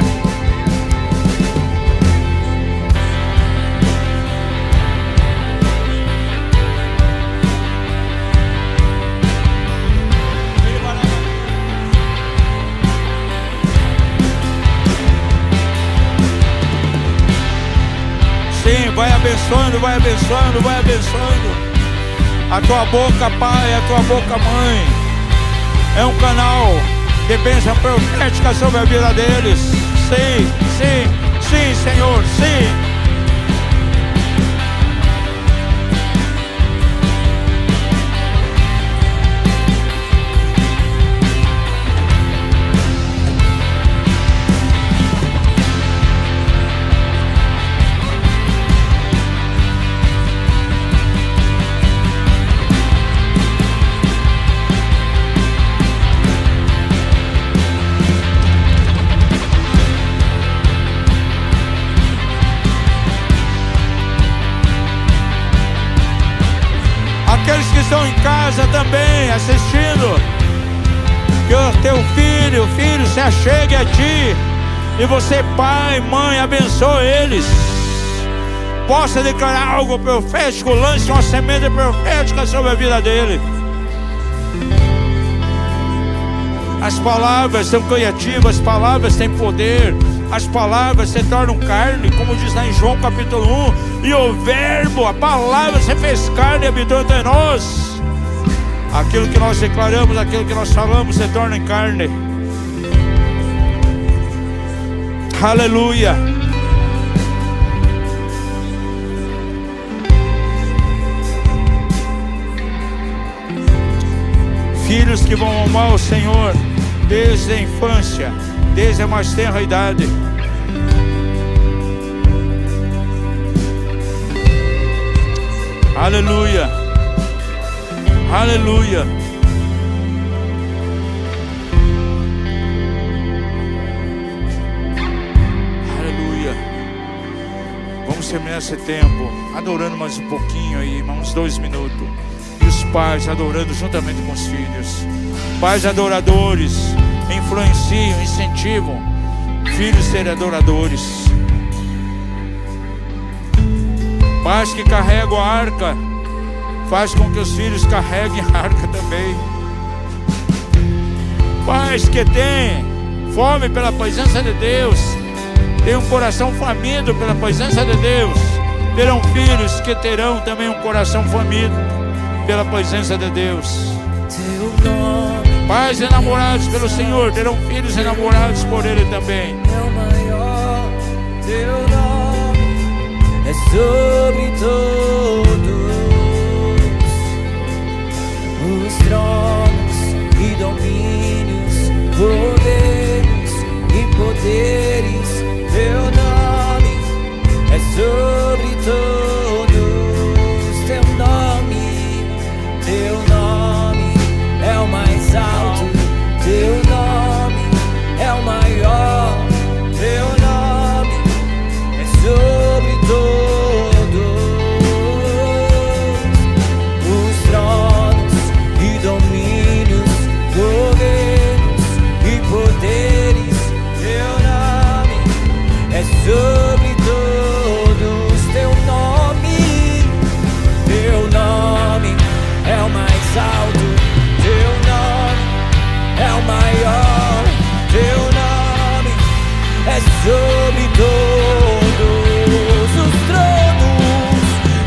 Sim, vai abençoando, vai abençoando, vai abençoando. A tua boca, Pai, a tua boca, Mãe. é um canal de bênção profética sobre a vida deles. Sim, sim, sim, Senhor, sim. Aqueles que estão em casa também assistindo, que o teu filho se achegue a ti, e você, pai, mãe, abençoe eles. Possa declarar algo profético, lance uma semente profética sobre a vida dele. As palavras são criativas, as palavras têm poder. As palavras se tornam carne, como diz lá em João capítulo 1. E o verbo, a palavra se fez carne e habitou entre nós. Aquilo que nós declaramos, aquilo que nós falamos se torna em carne. Aleluia. Filhos que vão amar o Senhor desde a infância, desde a mais tenra idade. Aleluia. Aleluia. Aleluia. Vamos terminar esse tempo adorando mais um pouquinho aí, uns 2 minutos. E os pais adorando juntamente com os filhos. Pais adoradores influenciam, incentivam filhos a serem adoradores. Pais que carregam a arca, faz com que os filhos carreguem a arca também. Pais que têm fome pela presença de Deus, têm um coração faminto pela presença de Deus, terão filhos que terão também um coração faminto pela presença de Deus. Pais enamorados pelo Senhor terão filhos enamorados por Ele também. É o maior, teu nome é sobre todos os tronos e domínios, governos e poderes. Teu nome é sobre todos. Teu nome é o mais alto. Teu nome é o maior. Teu nome é sobre todos os tronos e domínios, governos e poderes. Teu nome é sobre todos. Teu nome é o mais alto. Teu nome é o maior. Teu nome é sobre todos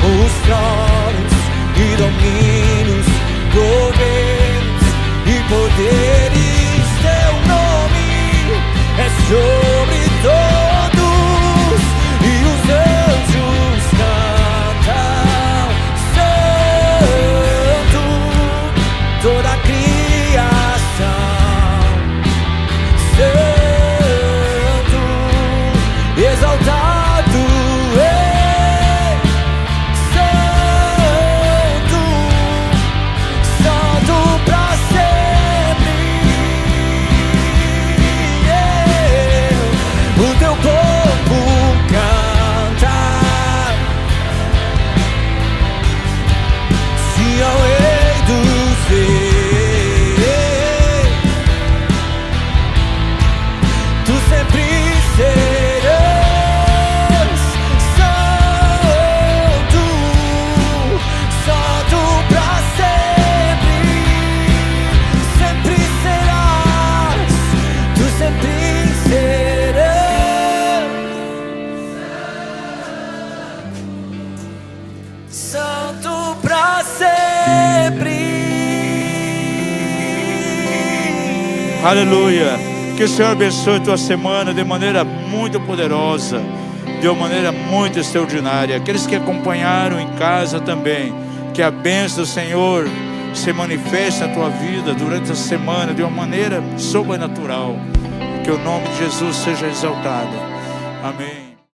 os tronos e domínios, governos e poderes. Teu nome é sobre todos, e os anjos cantam santo, toda a criação. Santo, exaltado, santo, santo pra sempre. O teu corpo canta, sim, ao Rei dos Reis. Aleluia. Que o Senhor abençoe a tua semana de maneira muito poderosa, de uma maneira muito extraordinária. Aqueles que acompanharam em casa também, que a bênção do Senhor se manifeste na tua vida durante a semana de uma maneira sobrenatural. Que o nome de Jesus seja exaltado. Amém.